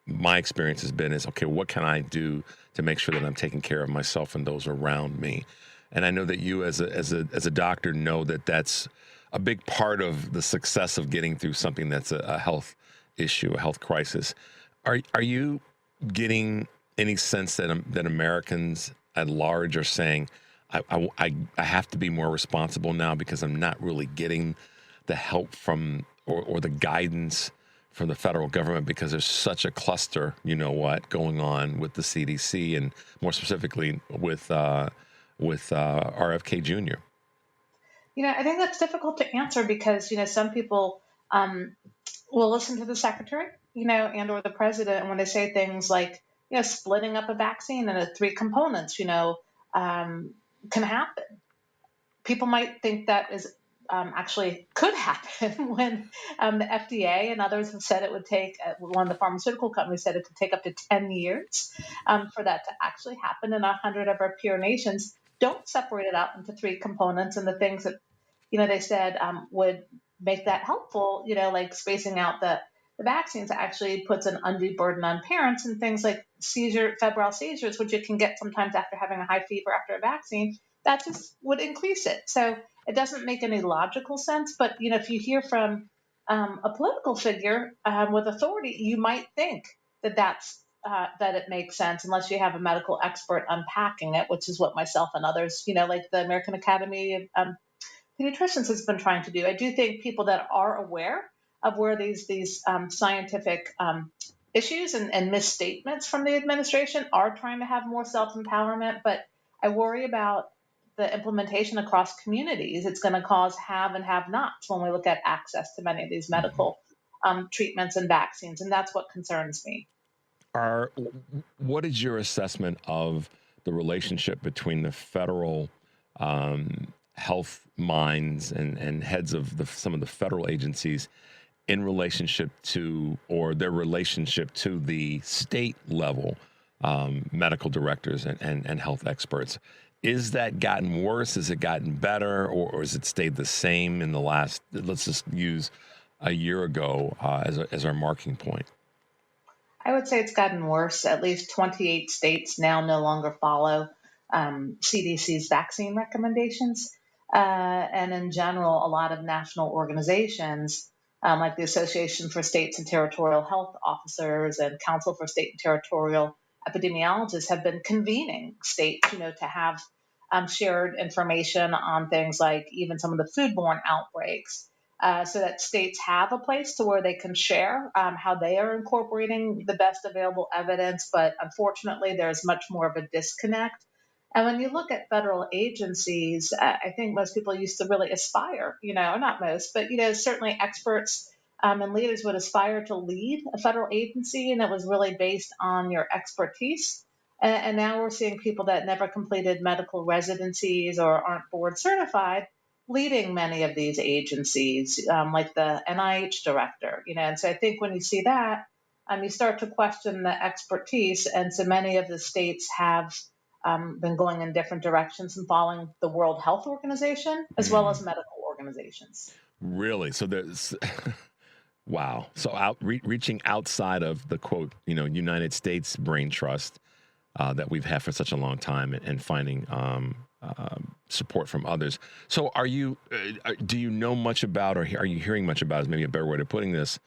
my experience has been is, okay, what can I do to make sure that I'm taking care of myself and those around me? And I know that you as a doctor know that that's a big part of the success of getting through something that's a health issue, a health crisis. Are you getting any sense that Americans at large are saying, I have to be more responsible now because I'm not really getting the help from or the guidance from the federal government because there's such a cluster, going on with the CDC and more specifically with RFK Jr.? I think that's difficult to answer because, some people will listen to the secretary, and or the president, and when they say things like, splitting up a vaccine into 3 components, can happen. People might think that is actually could happen when the FDA and others have said it would take, one of the pharmaceutical companies said it could take up to 10 years for that to actually happen. And 100 of our peer nations don't separate it out into 3 components. And the things that, they said would make that helpful, like spacing out the vaccines actually puts an undue burden on parents, and things like febrile seizures, which you can get sometimes after having a high fever after a vaccine, that just would increase it. So it doesn't make any logical sense. But, if you hear from a political figure with authority, you might think that it makes sense unless you have a medical expert unpacking it, which is what myself and others, like the American Academy of Pediatricians has been trying to do. I do think people that are aware of where these scientific issues and misstatements from the administration are trying to have more self-empowerment, but I worry about the implementation across communities. It's going to cause have and have-nots when we look at access to many of these medical treatments and vaccines, and that's what concerns me. What is your assessment of the relationship between the federal health minds and heads of some of the federal agencies in relationship to, or their relationship to the state level medical directors and health experts. Is that gotten worse? Has it gotten better? Or has it stayed the same in the last, let's just use a year ago as our marking point? I would say it's gotten worse. At least 28 states now no longer follow CDC's vaccine recommendations. And in general, a lot of national organizations like the Association for States and Territorial Health Officers and Council for State and Territorial Epidemiologists have been convening states, to have shared information on things like even some of the foodborne outbreaks, so that states have a place to where they can share how they are incorporating the best available evidence. But unfortunately, there's much more of a disconnect. And when you look at federal agencies, I think most people used to really aspire, not most, but, certainly experts and leaders would aspire to lead a federal agency, and it was really based on your expertise. And now we're seeing people that never completed medical residencies or aren't board certified leading many of these agencies, like the NIH director, And so I think when you see that, you start to question the expertise. And so many of the states have been going in different directions and following the World Health Organization as well as medical organizations. Really? So there's, wow. So reaching outside of the quote, United States brain trust that we've had for such a long time and finding support from others. So do you know much about, or are you hearing much about, is maybe a better way of putting this,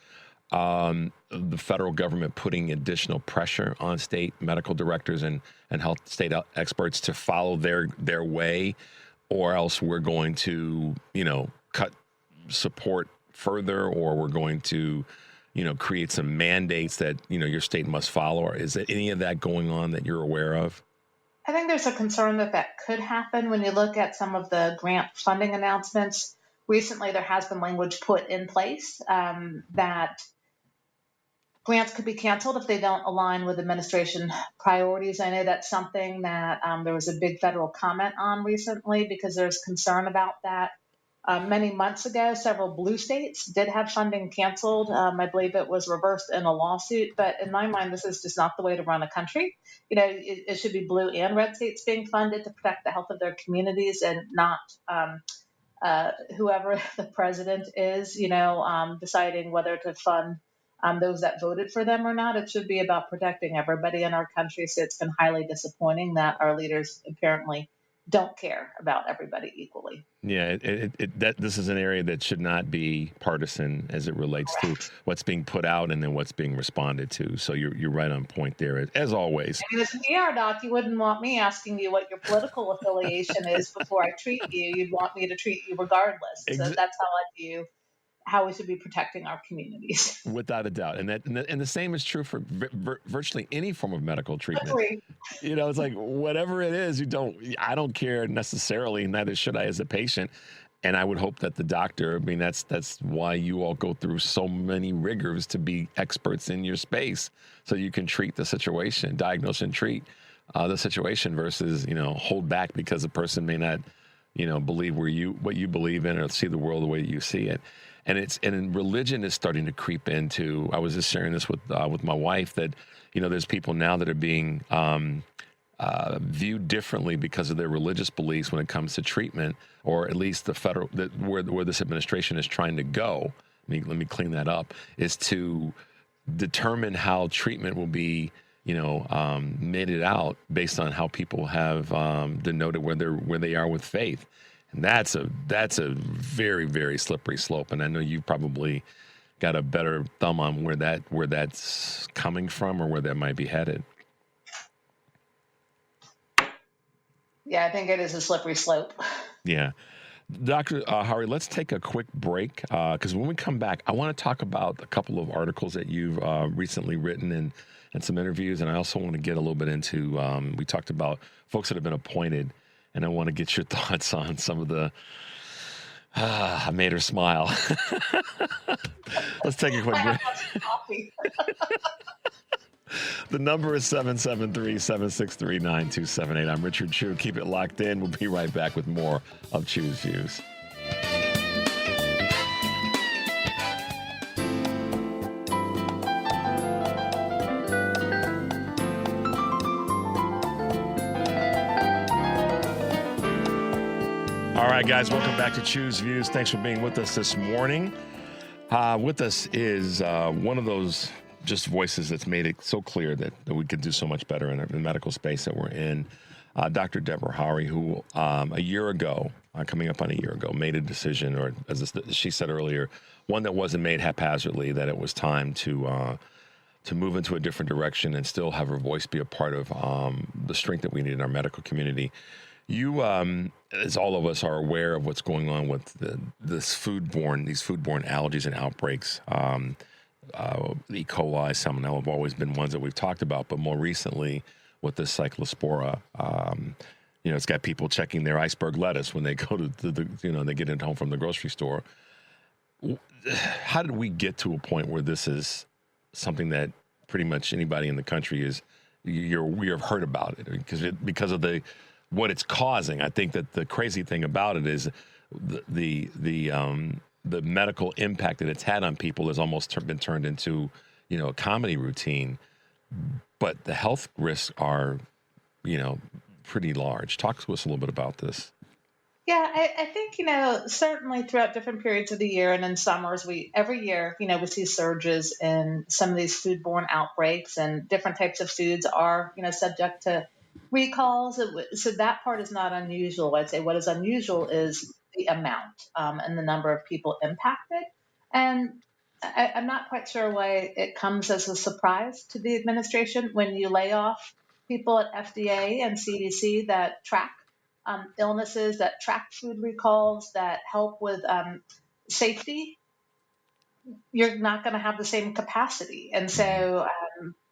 the federal government putting additional pressure on state medical directors and health state experts to follow their way, or else we're going to, cut support further, or we're going to, create some mandates that, your state must follow? Or is there any of that going on that you're aware of? I think there's a concern that could happen when you look at some of the grant funding announcements. Recently, there has been language put in place that grants could be canceled if they don't align with administration priorities. I know that's something that there was a big federal comment on recently because there's concern about that. Many months ago, several blue states did have funding canceled. I believe it was reversed in a lawsuit. But in my mind, this is just not the way to run a country. It should be blue and red states being funded to protect the health of their communities, and not whoever the president is, deciding whether to fund those that voted for them or not. It should be about protecting everybody in our country. So it's been highly disappointing that our leaders apparently don't care about everybody equally. Yeah, this is an area that should not be partisan as it relates to what's being put out and then what's being responded to. So you're right on point there, as always. I mean, as an ER doc, you wouldn't want me asking you what your political affiliation is before I treat you. You'd want me to treat you regardless. So that's how I view how we should be protecting our communities. Without a doubt. And the same is true for virtually any form of medical treatment. Agree. It's like whatever it is, I don't care necessarily, neither should I as a patient. And I would hope that the doctor, that's why you all go through so many rigors to be experts in your space, so you can treat the situation, diagnose and treat the situation versus, hold back because a person may not, believe what you believe in or see the world the way you see it. And religion is starting to creep into. I was just sharing this with my wife that, there's people now that are being viewed differently because of their religious beliefs when it comes to treatment, or at least the federal where this administration is trying to go. Let me clean that up. Is to determine how treatment will be, meted out based on how people have denoted where they are with faith. And that's a very, very slippery slope. And I know you probably got a better thumb on where that's coming from or where that might be headed. Yeah, I think it is a slippery slope. Yeah. Dr. Hari, let's take a quick break because when we come back, I want to talk about a couple of articles that you've recently written and some interviews. And I also want to get a little bit into, we talked about folks that have been appointed. And I want to get your thoughts on some of the, I made her smile. Let's take a quick break. The number is 773-763-9278. I'm Richard Chew. Keep it locked in. We'll be right back with more of Chew's Views. All right, guys, welcome back to Chew's Views. Thanks for being with us this morning. With us is one of those just voices that's made it so clear that we could do so much better in the medical space that we're in. Dr. Deborah Hari, who a year ago, coming up on a year ago, made a decision, or as she said earlier, one that wasn't made haphazardly, that it was time to move into a different direction and still have her voice be a part of the strength that we need in our medical community. You, as all of us, are aware of what's going on with these foodborne allergies and outbreaks. E. coli, salmonella have always been ones that we've talked about, but more recently with this cyclospora, it's got people checking their iceberg lettuce when they go to they get it home from the grocery store. How did we get to a point where this is something that pretty much anybody in the country we have heard about it because of what it's causing? I think that the crazy thing about it is the medical impact that it's had on people has almost been turned into, a comedy routine. But the health risks are, pretty large. Talk to us a little bit about this. Yeah, I think, certainly throughout different periods of the year and in summers, every year, we see surges in some of these foodborne outbreaks, and different types of foods are, subject to recalls. So that part is not unusual. I'd say what is unusual is the amount and the number of people impacted. And I'm not quite sure why it comes as a surprise to the administration when you lay off people at FDA and CDC that track illnesses, that track food recalls, that help with safety. You're not going to have the same capacity. And so,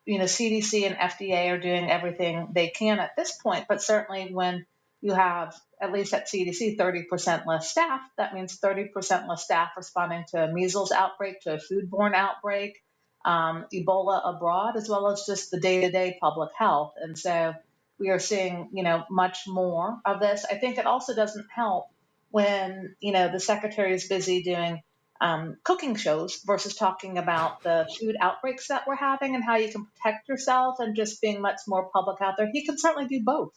CDC and FDA are doing everything they can at this point, but certainly when you have, at least at CDC, 30% less staff, that means 30% less staff responding to a measles outbreak, to a foodborne outbreak, Ebola abroad, as well as just the day-to-day public health. And so we are seeing, much more of this. I think it also doesn't help when, the secretary is busy doing cooking shows versus talking about the food outbreaks that we're having and how you can protect yourself and just being much more public out there. He can certainly do both,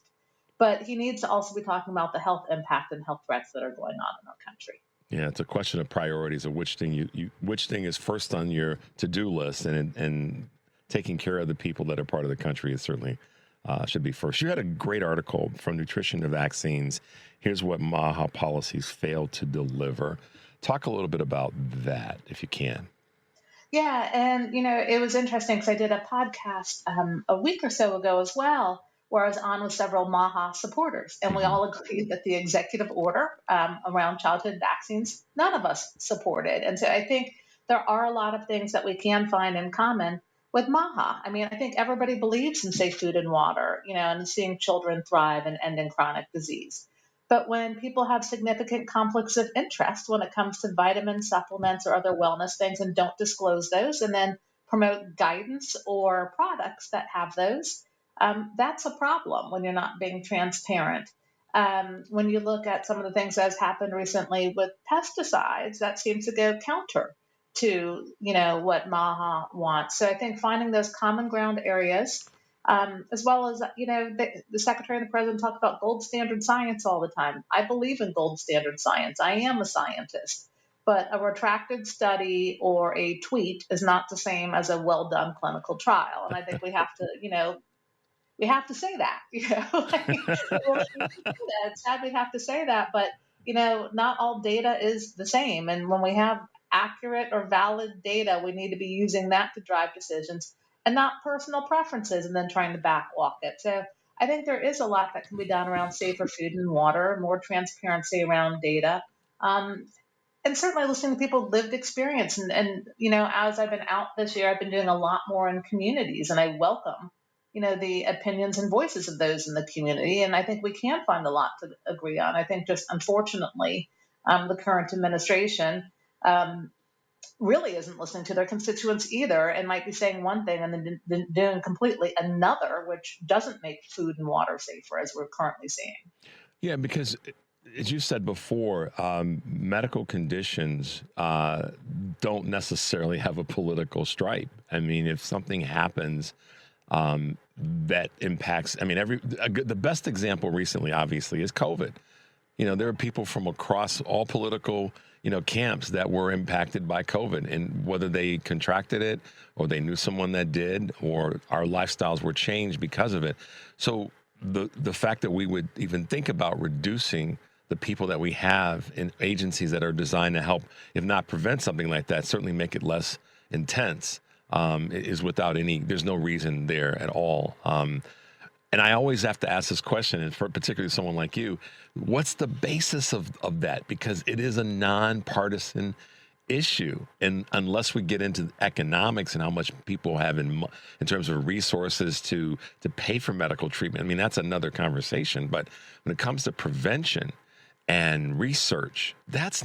but he needs to also be talking about the health impact and health threats that are going on in our country. Yeah, it's a question of priorities of which thing which thing is first on your to-do list, and taking care of the people that are part of the country is certainly should be first. You had a great article from Nutrition to Vaccines. Here's what MAHA policies failed to deliver. Talk a little bit about that, if you can. Yeah, and, it was interesting because I did a podcast a week or so ago as well, where I was on with several MAHA supporters, and we all agreed that the executive order around childhood vaccines, none of us supported. And so I think there are a lot of things that we can find in common with MAHA. I mean, I think everybody believes in safe food and water, and seeing children thrive and ending chronic disease. But when people have significant conflicts of interest when it comes to vitamin supplements or other wellness things and don't disclose those and then promote guidance or products that have those, that's a problem when you're not being transparent. When you look at some of the things that has happened recently with pesticides, that seems to go counter to, what MAHA wants. So I think finding those common ground areas, as well as, the secretary and the president talk about gold standard science all the time. I believe in gold standard science. I am a scientist, but a retracted study or a tweet is not the same as a well done clinical trial. And I think we have to, we have to say that, It's sad we have to say that, but, not all data is the same. And when we have accurate or valid data, we need to be using that to drive decisions and not personal preferences and then trying to backwalk it. So I think there is a lot that can be done around safer food and water, more transparency around data, and certainly listening to people's lived experience. And, as I've been out this year, I've been doing a lot more in communities, and I welcome, the opinions and voices of those in the community. And I think we can find a lot to agree on. I think just unfortunately, the current administration really isn't listening to their constituents either, and might be saying one thing and then doing completely another, which doesn't make food and water safer, as we're currently seeing. Yeah, because as you said before, medical conditions don't necessarily have a political stripe. I mean, if something happens that impacts, I mean, the best example recently, obviously, is COVID. There are people from across all political, camps that were impacted by COVID, and whether they contracted it or they knew someone that did, or our lifestyles were changed because of it. So the fact that we would even think about reducing the people that we have in agencies that are designed to help, if not prevent something like that, certainly make it less intense, is without there's no reason there at all. And I always have to ask this question, and for particularly someone like you, what's the basis of that? Because it is a nonpartisan issue. And unless we get into economics and how much people have in terms of resources to pay for medical treatment, I mean, that's another conversation. But when it comes to prevention and research, that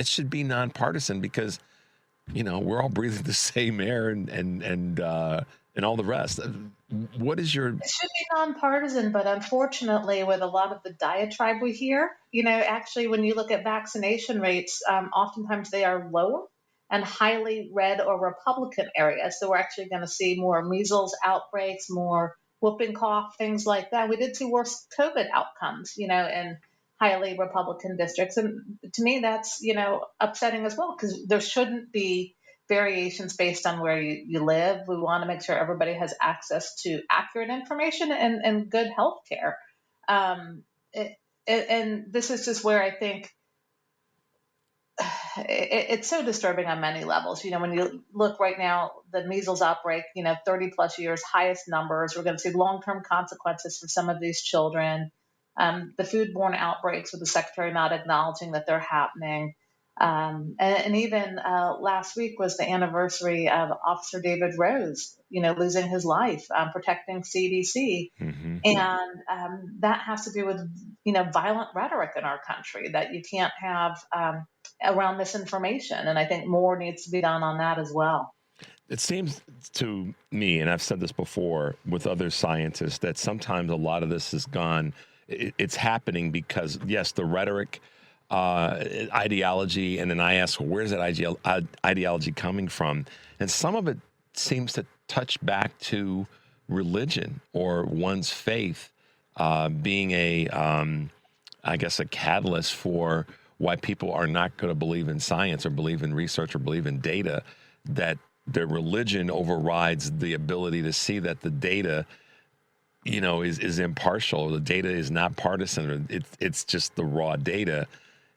should be nonpartisan, because, we're all breathing the same air and all the rest. What is your... It should be nonpartisan, but unfortunately, with a lot of the diatribe we hear, actually, when you look at vaccination rates, oftentimes they are lower and highly red or Republican areas. So we're actually going to see more measles outbreaks, more whooping cough, things like that. We did see worse COVID outcomes, in highly Republican districts. And to me, that's, upsetting as well, because there shouldn't be variations based on where you live. We want to make sure everybody has access to accurate information and good health care. And this is just where I think it's so disturbing on many levels. When you look right now, the measles outbreak, 30 plus years, highest numbers. We're going to see long-term consequences for some of these children. The foodborne outbreaks, with the secretary not acknowledging that they're happening. And even last week was the anniversary of Officer David Rose, losing his life protecting CDC. Mm-hmm. And that has to do with, violent rhetoric in our country that you can't have around misinformation. And I think more needs to be done on that as well. It seems to me, and I've said this before with other scientists, that sometimes a lot of this has gone, it's happening because, yes, the rhetoric, ideology, and then I ask, well, where's that ideology coming from? And some of it seems to touch back to religion or one's faith being I guess, a catalyst for why people are not going to believe in science or believe in research or believe in data, that their religion overrides the ability to see that the data, is impartial. The data is not partisan. Or it's just the raw data.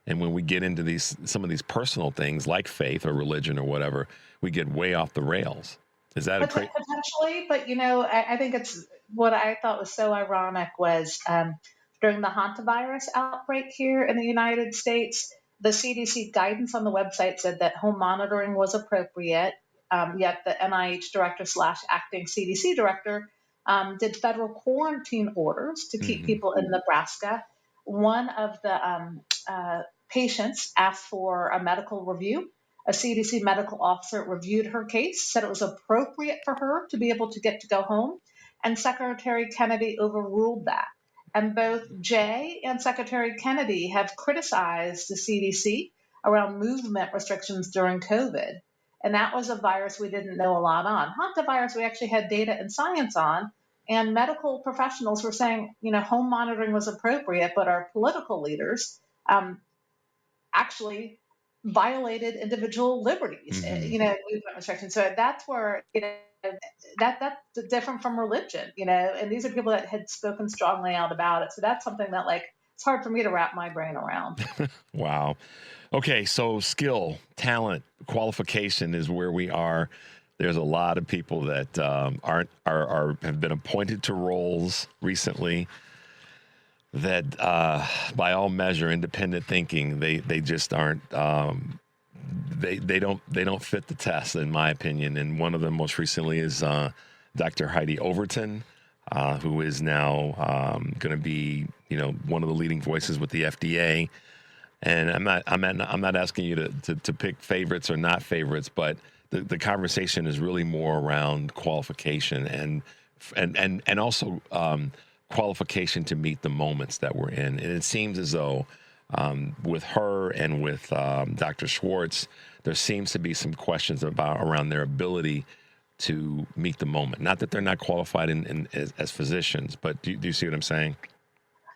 And when we get into some of these personal things like faith or religion or whatever, we get way off the rails. Is that potentially? But I think it's what I thought was so ironic was during the hantavirus outbreak here in the United States, the CDC guidance on the website said that home monitoring was appropriate. Yet the NIH director / acting CDC director did federal quarantine orders to keep people in Nebraska. One of the patients asked for a medical review. A CDC medical officer reviewed her case, said it was appropriate for her to be able to go home, and Secretary Kennedy overruled that. And both Jay and Secretary Kennedy have criticized the CDC around movement restrictions during COVID. And that was a virus we didn't know a lot on. Hantavirus, we actually had data and science on, and medical professionals were saying, home monitoring was appropriate, but our political leaders actually violated individual liberties, movement restrictions. So that's where, that's different from religion, and these are people that had spoken strongly out about it. So that's something that, it's hard for me to wrap my brain around. Wow. Okay. So skill, talent, qualification is where we are. There's a lot of people that have been appointed to roles recently that, by all measure, independent thinking, they just aren't. They don't fit the test, in my opinion. And one of them most recently is Dr. Heidi Overton, who is now going to be, one of the leading voices with the FDA. And I'm not asking you to pick favorites or not favorites, but the conversation is really more around qualification and also qualification to meet the moments that we're in. And it seems as though with her and with Dr. Schwartz, there seems to be some questions around their ability to meet the moment. Not that they're not qualified as physicians, but do you see what I'm saying?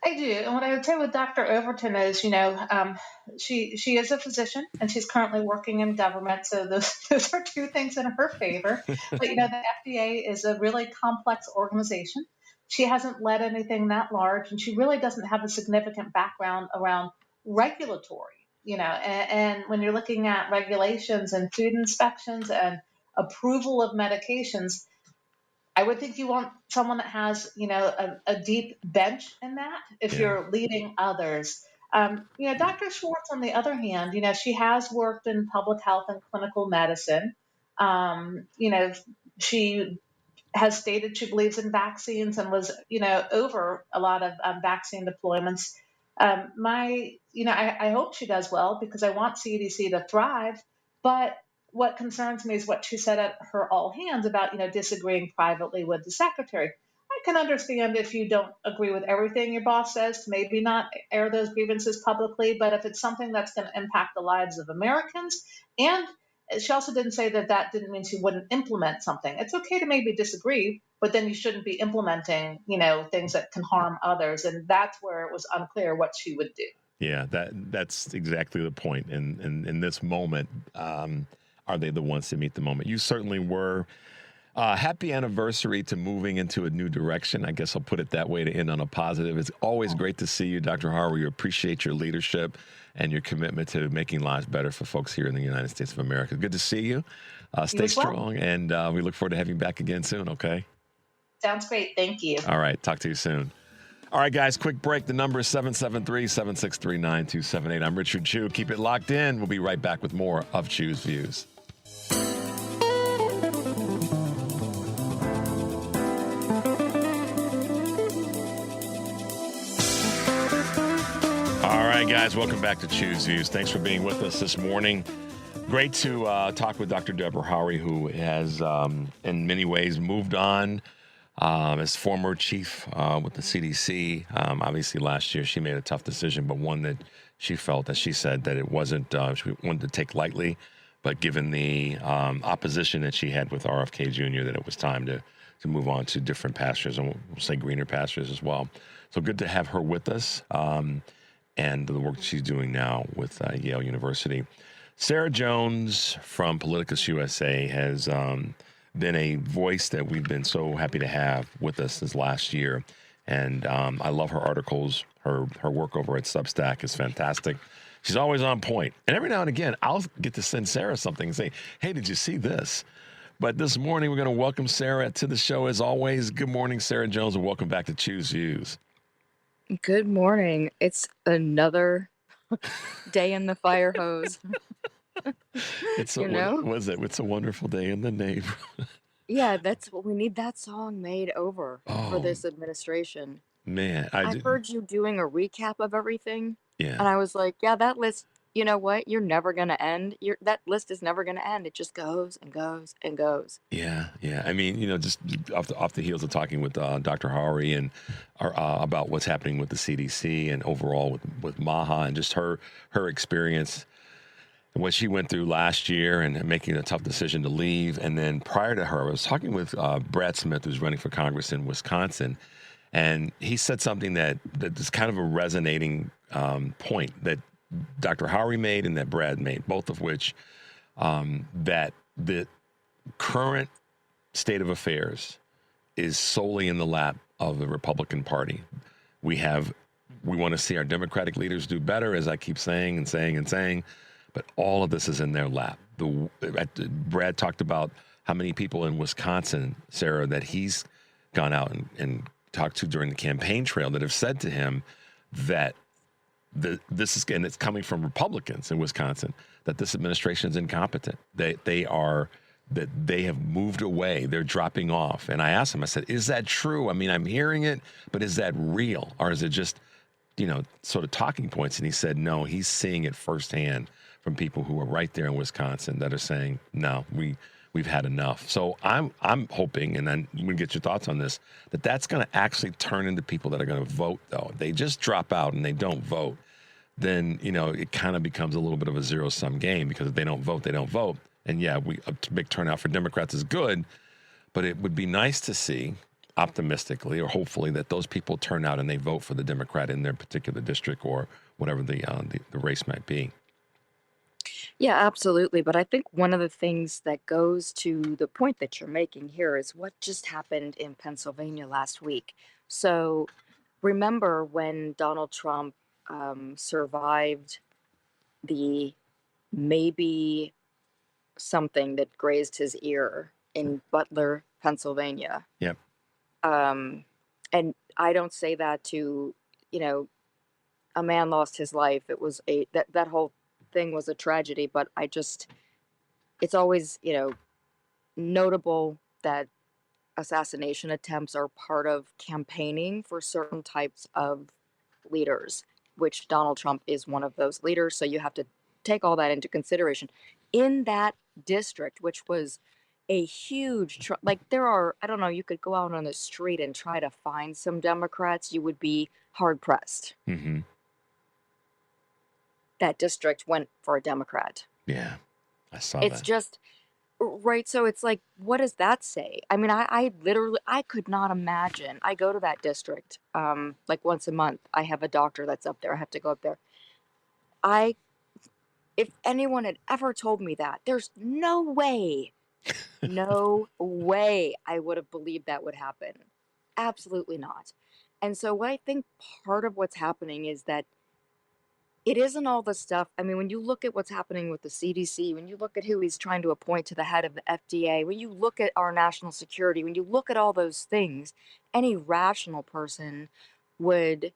I do. And what I would say with Dr. Overton is, she is a physician and she's currently working in government. So those are two things in her favor. But, the FDA is a really complex organization. She hasn't led anything that large, and she really doesn't have a significant background around regulatory, and when you're looking at regulations and food inspections and approval of medications, I would think you want someone that has, a deep bench in that if you're leading others. Dr. Schwartz, on the other hand, she has worked in public health and clinical medicine. She has stated she believes in vaccines and was, over a lot of vaccine deployments. I hope she does well because I want CDC to thrive. But what concerns me is what she said at her all hands about, disagreeing privately with the secretary. I can understand if you don't agree with everything your boss says, to maybe not air those grievances publicly. But if it's something that's going to impact the lives of Americans, and she also didn't say that didn't mean she wouldn't implement something. It's okay to maybe disagree, but then you shouldn't be implementing, things that can harm others. And that's where it was unclear what she would do. Yeah, that's exactly the point. And in this moment, are they the ones to meet the moment? You certainly were. Happy anniversary to moving into a new direction. I guess I'll put it that way to end on a positive. It's always great to see you, Dr. Harwell. We appreciate your leadership and your commitment to making lives better for folks here in the United States of America. Good to see you. Stay strong, and we look forward to having you back again soon, okay? Sounds great. Thank you. All right. Talk to you soon. All right, guys, quick break. The number is 773-763-9278. I'm Richard Chew. Keep it locked in. We'll be right back with more of Chew's Views. All right, guys, welcome back to Chew's Views. Thanks for being with us this morning. Great to talk with Dr. Deborah Howry, who has, in many ways, moved on as former chief with the CDC. Obviously, last year she made a tough decision, but one that she felt, as she said, that it wasn't, she wanted to take lightly, but given the opposition that she had with RFK Jr., that it was time to move on to different pastures, and we'll say greener pastures as well. So good to have her with us. And the work she's doing now with Yale University. Sarah Jones from Politicus USA has been a voice that we've been so happy to have with us this last year. And I love her articles. Her work over at Substack is fantastic. She's always on point. And every now and again, I'll get to send Sarah something and say, hey, did you see this? But this morning, we're going to welcome Sarah to the show as always. Good morning, Sarah Jones, and welcome back to Chew's Views. Good morning. It's another day in the fire hose. It's a wonderful day in the neighborhood. Yeah, that's what we need, that song made over for this administration. Man, I heard you doing a recap of everything. Yeah. And I was like, yeah, that list, you know what? You're never going to end. That list is never going to end. It just goes and goes and goes. Yeah. I mean, just off the heels of talking with Dr. Howry and about what's happening with the CDC and overall with MAHA and just her experience and what she went through last year and making a tough decision to leave. And then prior to her, I was talking with Brad Smith, who's running for Congress in Wisconsin, and he said something that is kind of a resonating point that Dr. Howry made and that Brad made, both of which that the current state of affairs is solely in the lap of the Republican Party. We want to see our Democratic leaders do better, as I keep saying, but all of this is in their lap. Brad talked about how many people in Wisconsin, Sarah, that he's gone out and talked to during the campaign trail that have said to him that this is, and it's coming from Republicans in Wisconsin, that this administration is incompetent. They have moved away. They're dropping off. And I asked him, I said, is that true? I mean, I'm hearing it, but is that real? Or is it just sort of talking points. And he said, no, he's seeing it firsthand from people who are right there in Wisconsin that are saying, no, we've had enough. So I'm hoping, and then we get your thoughts on this, that's going to actually turn into people that are going to vote, though. If they just drop out and they don't vote, then, it kind of becomes a little bit of a zero-sum game, because if they don't vote, they don't vote. And yeah, a big turnout for Democrats is good, but it would be nice to see, optimistically or hopefully, that those people turn out and they vote for the Democrat in their particular district or whatever the race might be. Yeah, absolutely. But I think one of the things that goes to the point that you're making here is what just happened in Pennsylvania last week. So remember when Donald Trump survived the maybe something that grazed his ear in Butler, Pennsylvania. Yep. And I don't say that to, a man lost his life. It was that whole thing was a tragedy, but it's always, notable that assassination attempts are part of campaigning for certain types of leaders, which Donald Trump is one of those leaders. So you have to take all that into consideration. In that district, which was a huge, there are, I don't know, you could go out on the street and try to find some Democrats, you would be hard pressed. Mm-hmm. That district went for a Democrat. Yeah, I saw It's that. just, right. So it's like, what does that say? I mean, I literally, I could not imagine. I go to that district like once a month. I have a doctor that's up there. I have to go up there. If anyone had ever told me that, there's no way I would have believed that would happen. Absolutely not. And so what I think part of what's happening is that it isn't all the stuff. I mean, when you look at what's happening with the CDC, when you look at who he's trying to appoint to the head of the FDA, when you look at our national security, when you look at all those things, any rational person would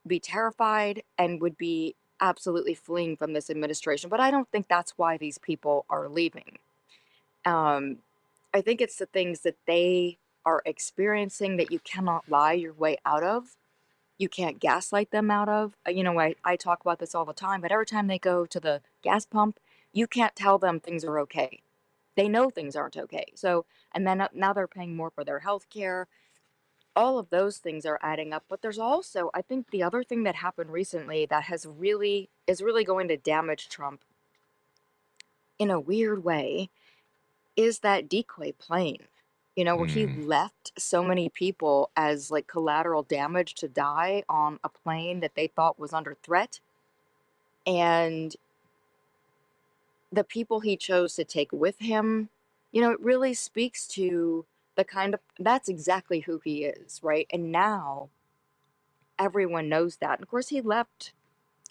be terrified and would be absolutely fleeing from this administration. But I don't think that's why these people are leaving. I think it's the things that they are experiencing that you cannot lie your way out of. You can't gaslight them out of. I talk about this all the time, but every time they go to the gas pump, you can't tell them things are okay. They know things aren't okay. So, and then now they're paying more for their health care. All of those things are adding up. But there's also, I think the other thing that happened recently that is really going to damage Trump in a weird way is that decoy plane. Where he left so many people as like collateral damage to die on a plane that they thought was under threat. And the people he chose to take with him, it really speaks to that's exactly who he is, right? And now everyone knows that. And of course, he left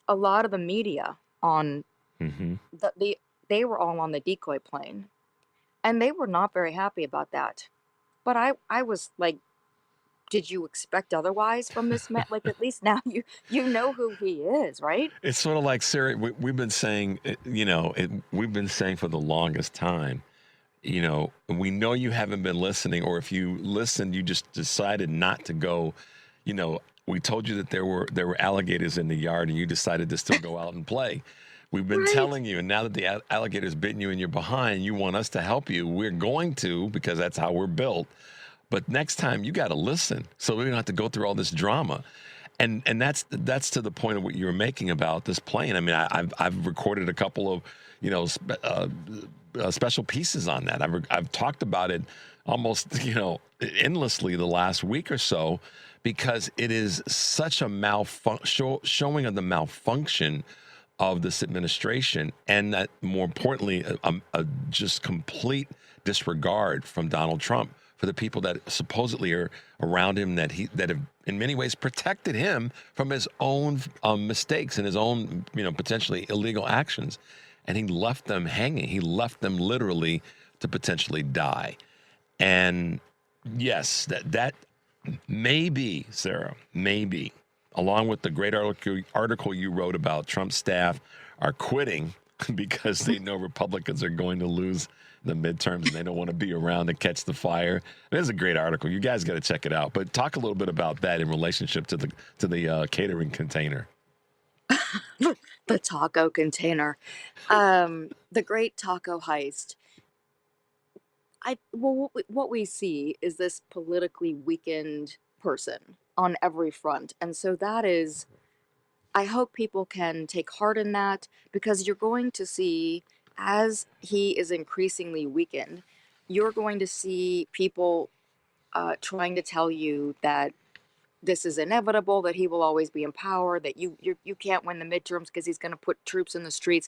a lot of the media on they were all on the decoy plane. And they were not very happy about that. But I was like, did you expect otherwise from this man? Like, at least now you know who he is, right? It's sort of like, Sarah, we've been saying, we've been saying for the longest time, we know you haven't been listening, or if you listened, you just decided not to go. We told you that there were alligators in the yard, and you decided to still go out and play. We've been telling you, and now that the alligator's bitten you in your behind, you want us to help you. We're going to, because that's how we're built. But next time, you got to listen, so we don't have to go through all this drama. And that's to the point of what you were making about this plane. I mean, I've recorded a couple of special pieces on that. I've talked about it almost endlessly the last week or so, because it is such a showing of the malfunction of this administration, and that, more importantly, a just complete disregard from Donald Trump for the people that supposedly are around him, that have in many ways protected him from his own mistakes and his own potentially illegal actions, and he left them hanging. He left them literally to potentially die. And yes, that may be, Sarah, maybe, along with the great article you wrote about Trump's staff are quitting because they know Republicans are going to lose the midterms, and they don't want to be around to catch the fire. It's a great article. You guys got to check it out. But talk a little bit about that in relationship to the catering container. The taco container, the great taco heist. What we see is this politically weakened person on every front, and so that is. I hope people can take heart in that, because you're going to see, as he is increasingly weakened, you're going to see people trying to tell you that this is inevitable, that he will always be in power, that you can't win the midterms because he's going to put troops in the streets.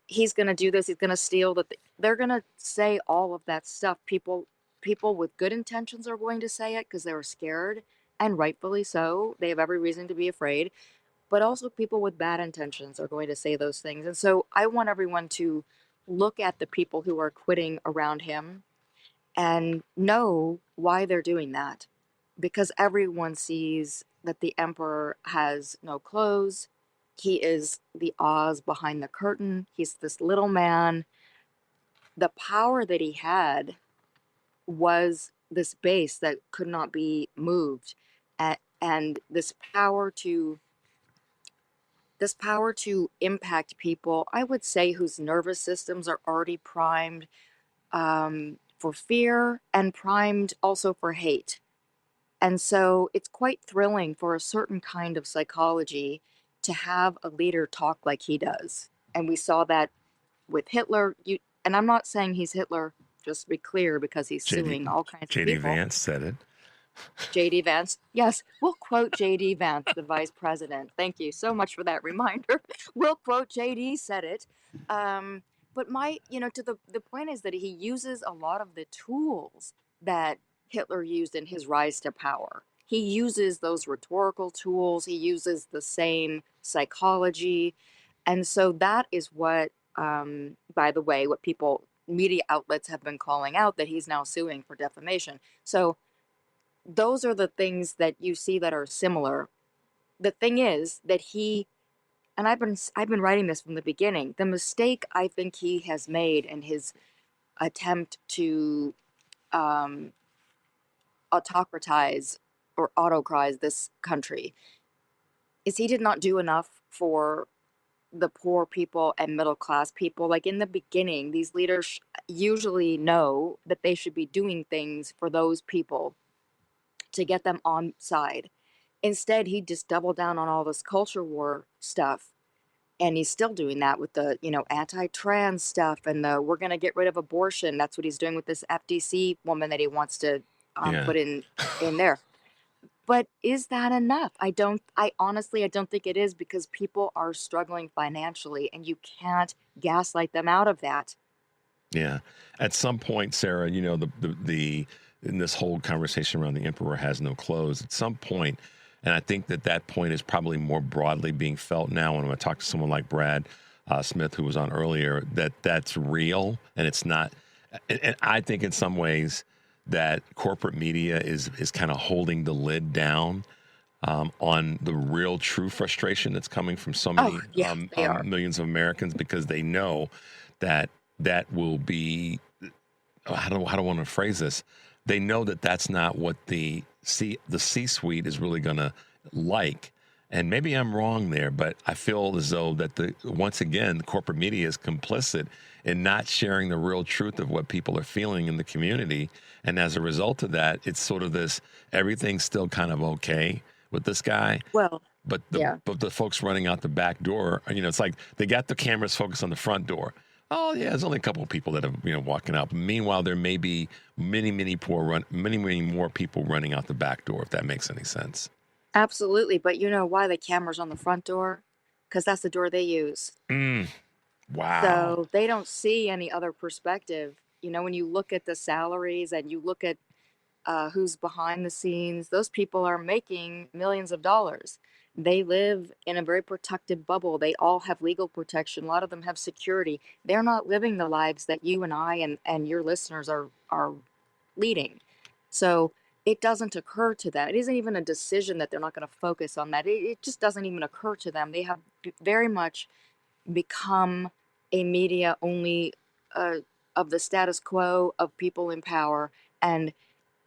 He's going to do this. He's going to steal. They're going to say all of that stuff. People with good intentions are going to say it because they're scared, and rightfully so. They have every reason to be afraid. But also people with bad intentions are going to say those things. And so I want everyone to look at the people who are quitting around him and know why they're doing that. Because everyone sees that the emperor has no clothes. He is the Oz behind the curtain. He's this little man. The power that he had was this base that could not be moved. And this power to impact people, I would say, whose nervous systems are already primed for fear and primed also for hate. And so it's quite thrilling for a certain kind of psychology to have a leader talk like he does. And we saw that with Hitler. And I'm not saying he's Hitler, just to be clear, because he's suing all kinds of J.D. people. Vance said it. J.D. Vance. Yes, we'll quote J.D. Vance, the vice president. Thank you so much for that reminder. We'll quote J.D. said it. But the point is that he uses a lot of the tools that Hitler used in his rise to power. He uses those rhetorical tools. He uses the same psychology. And so that is what, by the way, what media outlets have been calling out, that he's now suing for defamation. So those are the things that you see that are similar. The thing is that and I've been writing this from the beginning, the mistake I think he has made in his attempt to autocratize or autocratize this country is he did not do enough for the poor people and middle class people. Like in the beginning, these leaders usually know that they should be doing things for those people to get them on side. Instead, he just doubled down on all this culture war stuff. And he's still doing that with the, anti-trans stuff and we're going to get rid of abortion. That's what he's doing with this FTC woman that he wants to put in there. But is that enough? I honestly don't think it is, because people are struggling financially and you can't gaslight them out of that. Yeah. At some point, Sarah, in this whole conversation around the emperor has no clothes, at some point, and I think that point is probably more broadly being felt now when I talk to someone like Brad Smith, who was on earlier, that's real, and it's not. And I think in some ways that corporate media is kind of holding the lid down on the real true frustration that's coming from so many millions of Americans, because they know that will be, how do I want to phrase this? They know that that's not what the C-suite is really going to like. And maybe I'm wrong there, but I feel as though that once again, the corporate media is complicit in not sharing the real truth of what people are feeling in the community. And as a result of that, it's sort of this, everything's still kind of okay with this guy. Well, but the folks running out the back door, it's like they got the cameras focused on the front door. Oh yeah, there's only a couple of people that are walking out. Meanwhile, there may be many more people running out the back door, if that makes any sense. Absolutely, but you know why the camera's on the front door? Because that's the door they use. Wow. So they don't see any other perspective. When you look at the salaries and you look at who's behind the scenes, those people are making millions of dollars. They live in a very protected bubble. They all have legal protection. A lot of them have security. They're not living the lives that you and I and your listeners are leading. So it doesn't occur to them. It isn't even a decision that they're not going to focus on that. It just doesn't even occur to them. They have very much become a media-only of the status quo of people in power. And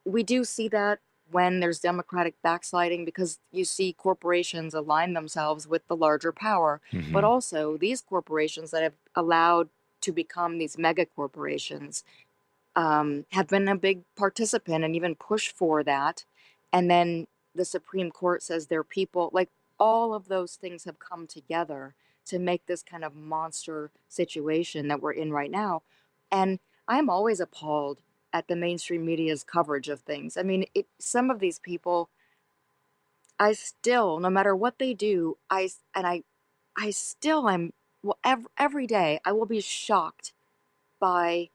we do see that when there's democratic backsliding, because you see corporations align themselves with the larger power, but also these corporations that have allowed to become these mega corporations have been a big participant and even push for that. And then the Supreme Court says they're people, like all of those things have come together to make this kind of monster situation that we're in right now. And I'm always appalled at the mainstream media's coverage of things. I mean, some of these people, I still, no matter what they do, I still am, well, every day I will be shocked by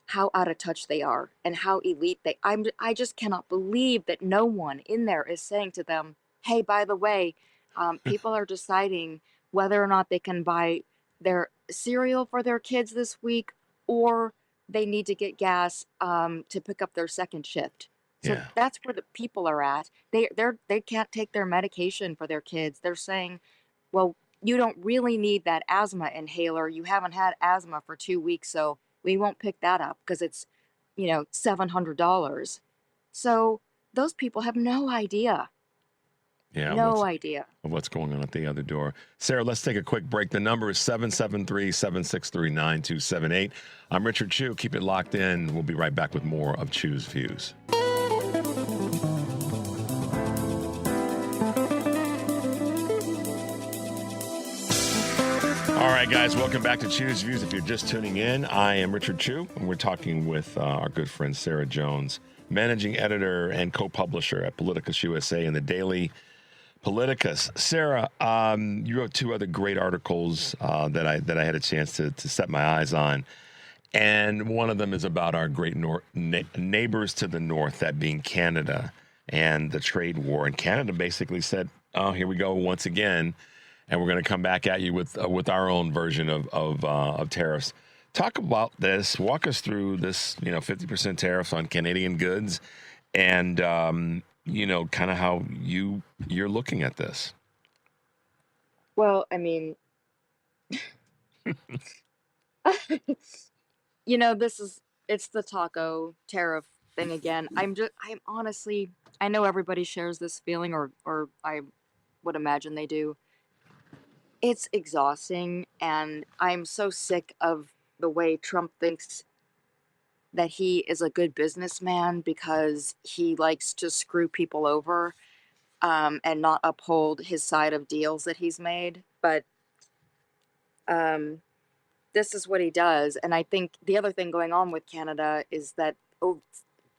how out of touch they are and how elite I just cannot believe that no one in there is saying to them, hey, by the way, people are deciding whether or not they can buy their cereal for their kids this week, or they need to get gas to pick up their second shift. So Yeah. that's where the people are at. They can't take their medication for their kids. They're saying, well, you don't really need that asthma inhaler. You haven't had asthma for 2 weeks, so we won't pick that up because it's, $700. So those people have no idea. Yeah. No idea. Of what's going on at the other door. Sarah, let's take a quick break. The number is 773-763-9278. I'm Richard Chew. Keep it locked in. We'll be right back with more of Chew's Views. All right, guys, welcome back to Chew's Views. If you're just tuning in, I am Richard Chew, and we're talking with our good friend Sarah Jones, managing editor and co-publisher at Politicus USA and the Daily Politicus. Sarah, you wrote 2 other great articles that I had a chance to set my eyes on, and one of them is about our great neighbors to the north, that being Canada and the trade war. And Canada basically said, "Oh, here we go once again, and we're going to come back at you with our own version of tariffs." Talk about this. Walk us through this, 50% tariffs on Canadian goods, and kind of how you're looking at this. Well, I mean, it's the taco tariff thing again. I'm honestly, I know everybody shares this feeling, or I would imagine they do. It's exhausting, and I'm so sick of the way Trump thinks that he is a good businessman because he likes to screw people over and not uphold his side of deals that he's made. But this is what he does. And I think the other thing going on with Canada is that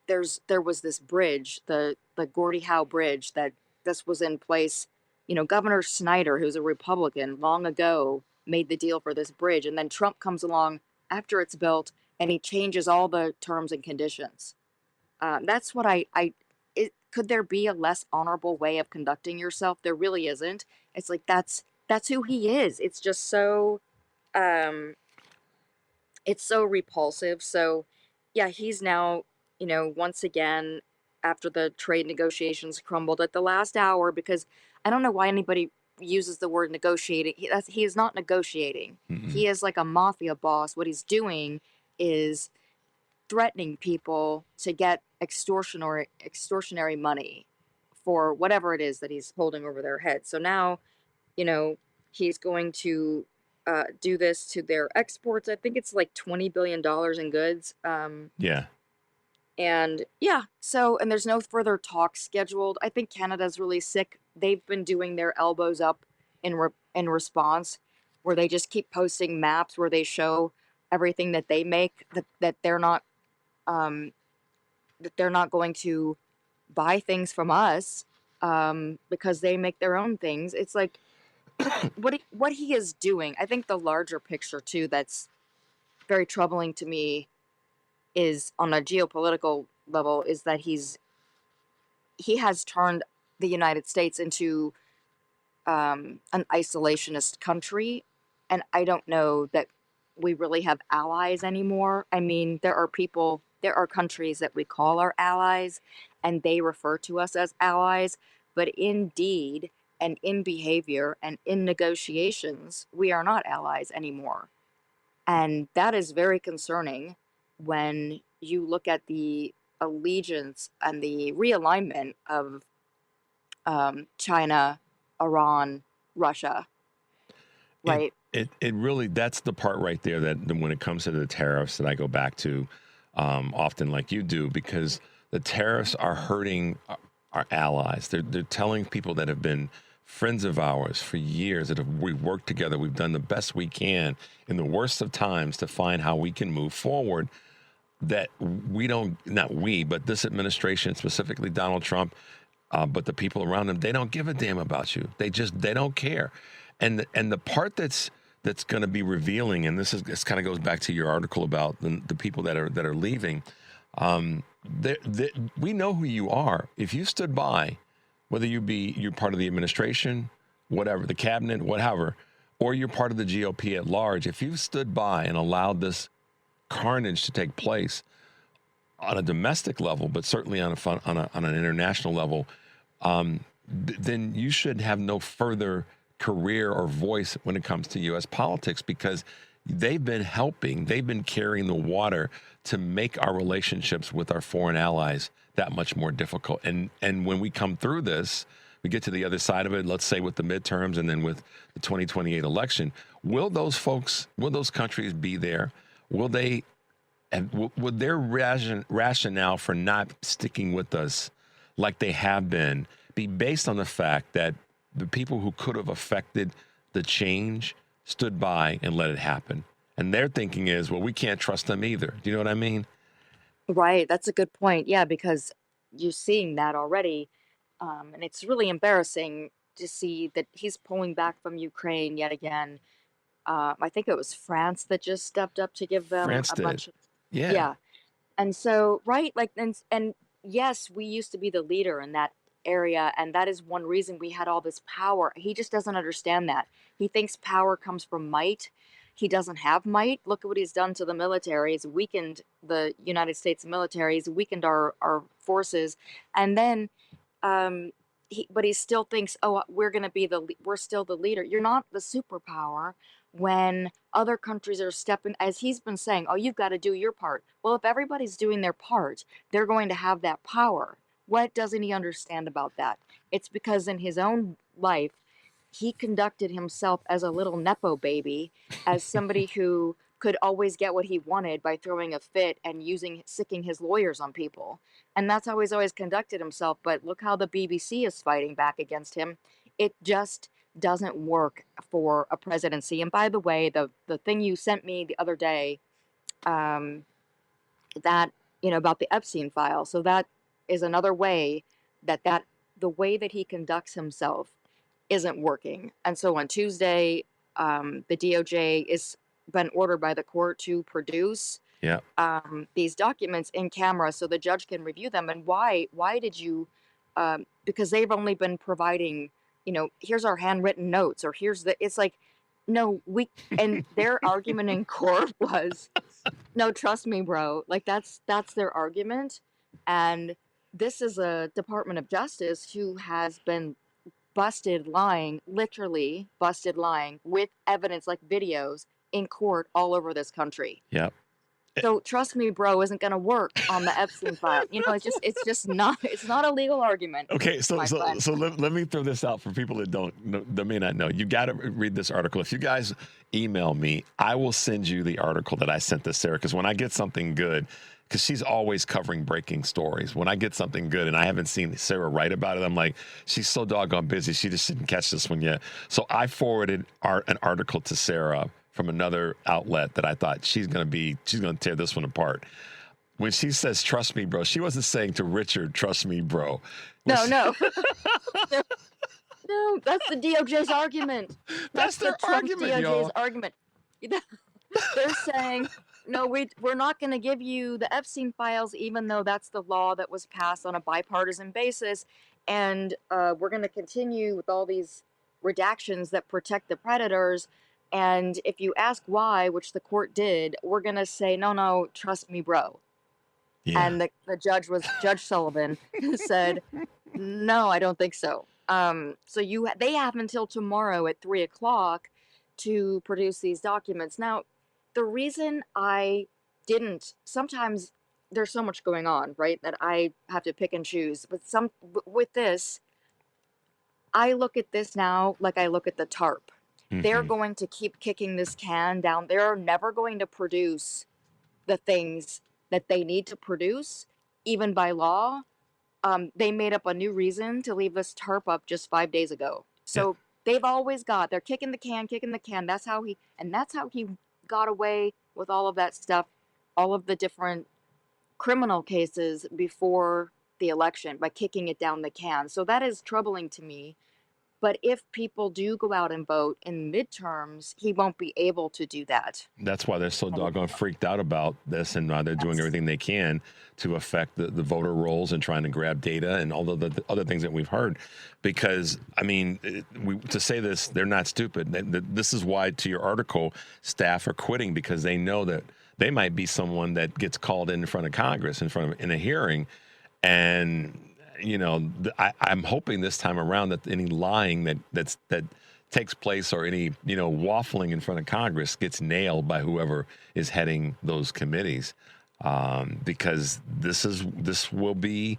there was this bridge, the Gordie Howe Bridge, that this was in place. Governor Snyder, who's a Republican, long ago made the deal for this bridge. And then Trump comes along after it's built and he changes all the terms and conditions. That's what could there be a less honorable way of conducting yourself? There really isn't. It's like, that's who he is. It's just so, it's so repulsive. So yeah, he's now, once again, after the trade negotiations crumbled at the last hour, because I don't know why anybody uses the word negotiating. He is not negotiating. Mm-mm. He is like a mafia boss. What he's doing is threatening people to get extortionary money for whatever it is that he's holding over their heads. So now, he's going to do this to their exports. I think it's like $20 billion in goods. Yeah. And yeah, and there's no further talks scheduled. I think Canada's really sick. They've been doing their elbows up in response, where they just keep posting maps where they show everything that they make, that they're not going to buy things from us because they make their own things. It's like what he is doing. I think the larger picture too that's very troubling to me is, on a geopolitical level, is that he has turned the United States into an isolationist country, and I don't know that we really have allies anymore. I mean, there are countries that we call our allies, and they refer to us as allies, but in deed and in behavior and in negotiations, we are not allies anymore. And that is very concerning. when you look at the allegiance and the realignment of China, Iran, Russia, It, right? it really, that's the part right there that when it comes to the tariffs that I go back to often like you do, because the tariffs are hurting our allies. They're telling people that have been friends of ours for years we've worked together. We've done the best we can in the worst of times to find how we can move forward, that we don't, not we, but this administration, specifically Donald Trump, but the people around them, they don't give a damn about you. They don't care. And the part that's going to be revealing, and this kind of goes back to your article about the people that are leaving. We know who you are. If you stood by, whether you're part of the administration, whatever, the cabinet, whatever, or you're part of the GOP at large, if you stood by and allowed this carnage to take place on a domestic level, but certainly on an international level, then you should have no further career or voice when it comes to U.S. politics, because they've been carrying the water to make our relationships with our foreign allies that much more difficult. And when we come through this, we get to the other side of it, let's say with the midterms and then with the 2028 election, will those countries be there? Will they, and would their rationale for not sticking with us like they have been be based on the fact that the people who could have affected the change stood by and let it happen? And their thinking is, well, we can't trust them either. Do you know what I mean? Right, that's a good point. Yeah, because you're seeing that already. And it's really embarrassing to see that he's pulling back from Ukraine yet again. I think it was France that just stepped up to give them France a did. bunch of, Yeah. yeah. And so, right, like, and yes, we used to be the leader in that area, and that is one reason we had all this power. He just doesn't understand that. He thinks power comes from might. He doesn't have might. Look at what he's done to the military. He's weakened the United States military. He's weakened our forces. And then, but he still thinks, oh, we're still the leader. You're not the superpower when other countries are stepping, as he's been saying, oh, you've got to do your part. Well, if everybody's doing their part, they're going to have that power. What doesn't he understand about that? It's because in his own life, he conducted himself as a little Nepo baby, as somebody who could always get what he wanted by throwing a fit and sicking his lawyers on people. And that's how he's always conducted himself. But look how the BBC is fighting back against him. It just doesn't work for a presidency. And by the way, the thing you sent me the other day, that, about the Epstein file. So that is another way that the way that he conducts himself isn't working. And so on Tuesday, the DOJ is been ordered by the court to produce these documents in camera so the judge can review them. And why did you, because they've only been providing, here's our handwritten notes, or it's like, no, and their argument in court was, no, trust me, bro. Like that's their argument. And this is a Department of Justice who has been literally busted lying with evidence like videos in court all over this country. Yep. So trust me, bro, isn't going to work on the Epstein file. It's not a legal argument. Okay, so let me throw this out for people that may not know. You got to read this article. If you guys email me, I will send you the article that I sent to Sarah, because when I get something good, because she's always covering breaking stories. When I get something good and I haven't seen Sarah write about it, I'm like, she's so doggone busy. She just didn't catch this one yet. So I forwarded an article to Sarah from another outlet that I thought she's going to tear this one apart. When she says, trust me, bro, she wasn't saying to Richard, trust me, bro. No. No, that's the DOJ's argument. That's their argument, DOJ's argument. They're saying, no, we're not going to give you the Epstein files, even though that's the law that was passed on a bipartisan basis. And we're going to continue with all these redactions that protect the predators. And if you ask why, which the court did, we're going to say, no, trust me, bro. Yeah. And the judge was Judge Sullivan, said, no, I don't think so. So they have until tomorrow at 3:00 to produce these documents. Now, the reason I didn't, sometimes there's so much going on, right, that I have to pick and choose. But with this, I look at this now like I look at the TARP. They're going to keep kicking this can down. They're never going to produce the things that they need to produce, even by law. They made up a new reason to leave this TARP up just 5 days ago. So they've always they're kicking the can. That's how he got away with all of that stuff, all of the different criminal cases before the election, by kicking it down the can. So that is troubling to me. But if people do go out and vote in midterms, he won't be able to do that. That's why they're so doggone freaked out about this, and they're doing everything they can to affect the voter rolls and trying to grab data and all of the other things that we've heard. Because, I mean, to say this, they're not stupid. This is why, to your article, staff are quitting, because they know that they might be someone that gets called in front of Congress, in a hearing, and I'm hoping this time around that any lying that takes place, or any waffling in front of Congress, gets nailed by whoever is heading those committees, because this will be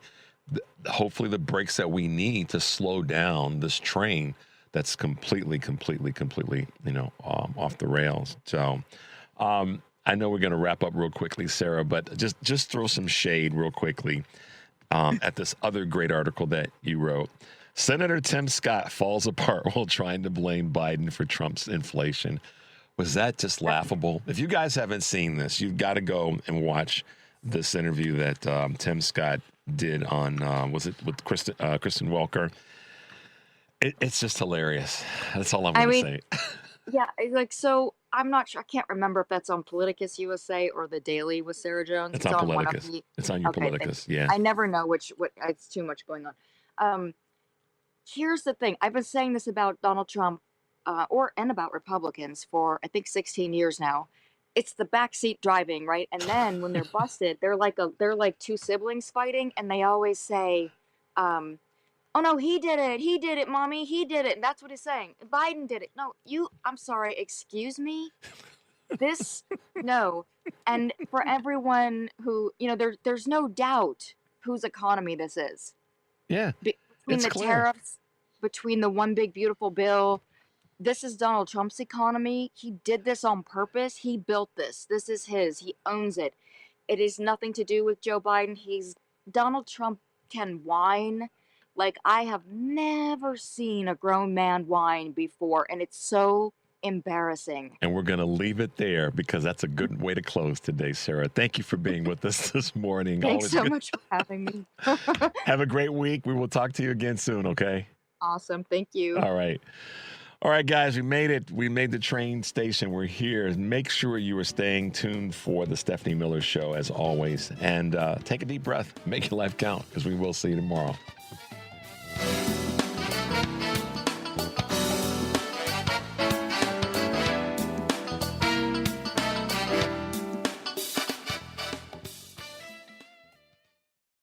hopefully the brakes that we need to slow down this train that's completely off the rails. So I know we're going to wrap up real quickly, Sarah, but just throw some shade real quickly at this other great article that you wrote. Senator Tim Scott falls apart while trying to blame Biden for Trump's inflation. Was that just laughable? If you guys haven't seen this, you've got to go and watch this interview that Tim Scott did on, was it with Kristen Welker? It's just hilarious. That's all I'm going to say. Yeah, so I'm not sure. I can't remember if that's on Politicus USA or The Daily with Sarah Jones. It's on Politicus. It's on your Politicus. Yeah. I never know what. It's too much going on. Here's the thing. I've been saying this about Donald Trump, and about Republicans for, I think, 16 years now. It's the backseat driving, right? And then when they're busted, they're like two siblings fighting, and they always say, "Oh no, he did it, mommy, he did it." And that's what he's saying. Biden did it. No, I'm sorry, excuse me? No. And for everyone who, there's no doubt whose economy this is. Yeah. Between the tariffs, between the one big beautiful bill, this is Donald Trump's economy. He did this on purpose. He built this. This is his. He owns it. It is nothing to do with Joe Biden. Donald Trump can whine like I have never seen a grown man whine before, and it's so embarrassing. And we're going to leave it there, because that's a good way to close today, Sarah. Thank you for being with us this morning. Thanks so much for having me. Have a great week. We will talk to you again soon, okay? Awesome. Thank you. All right. All right, guys, we made it. We made the train station. We're here. Make sure you are staying tuned for the Stephanie Miller Show, as always. And take a deep breath. Make your life count, because we will see you tomorrow.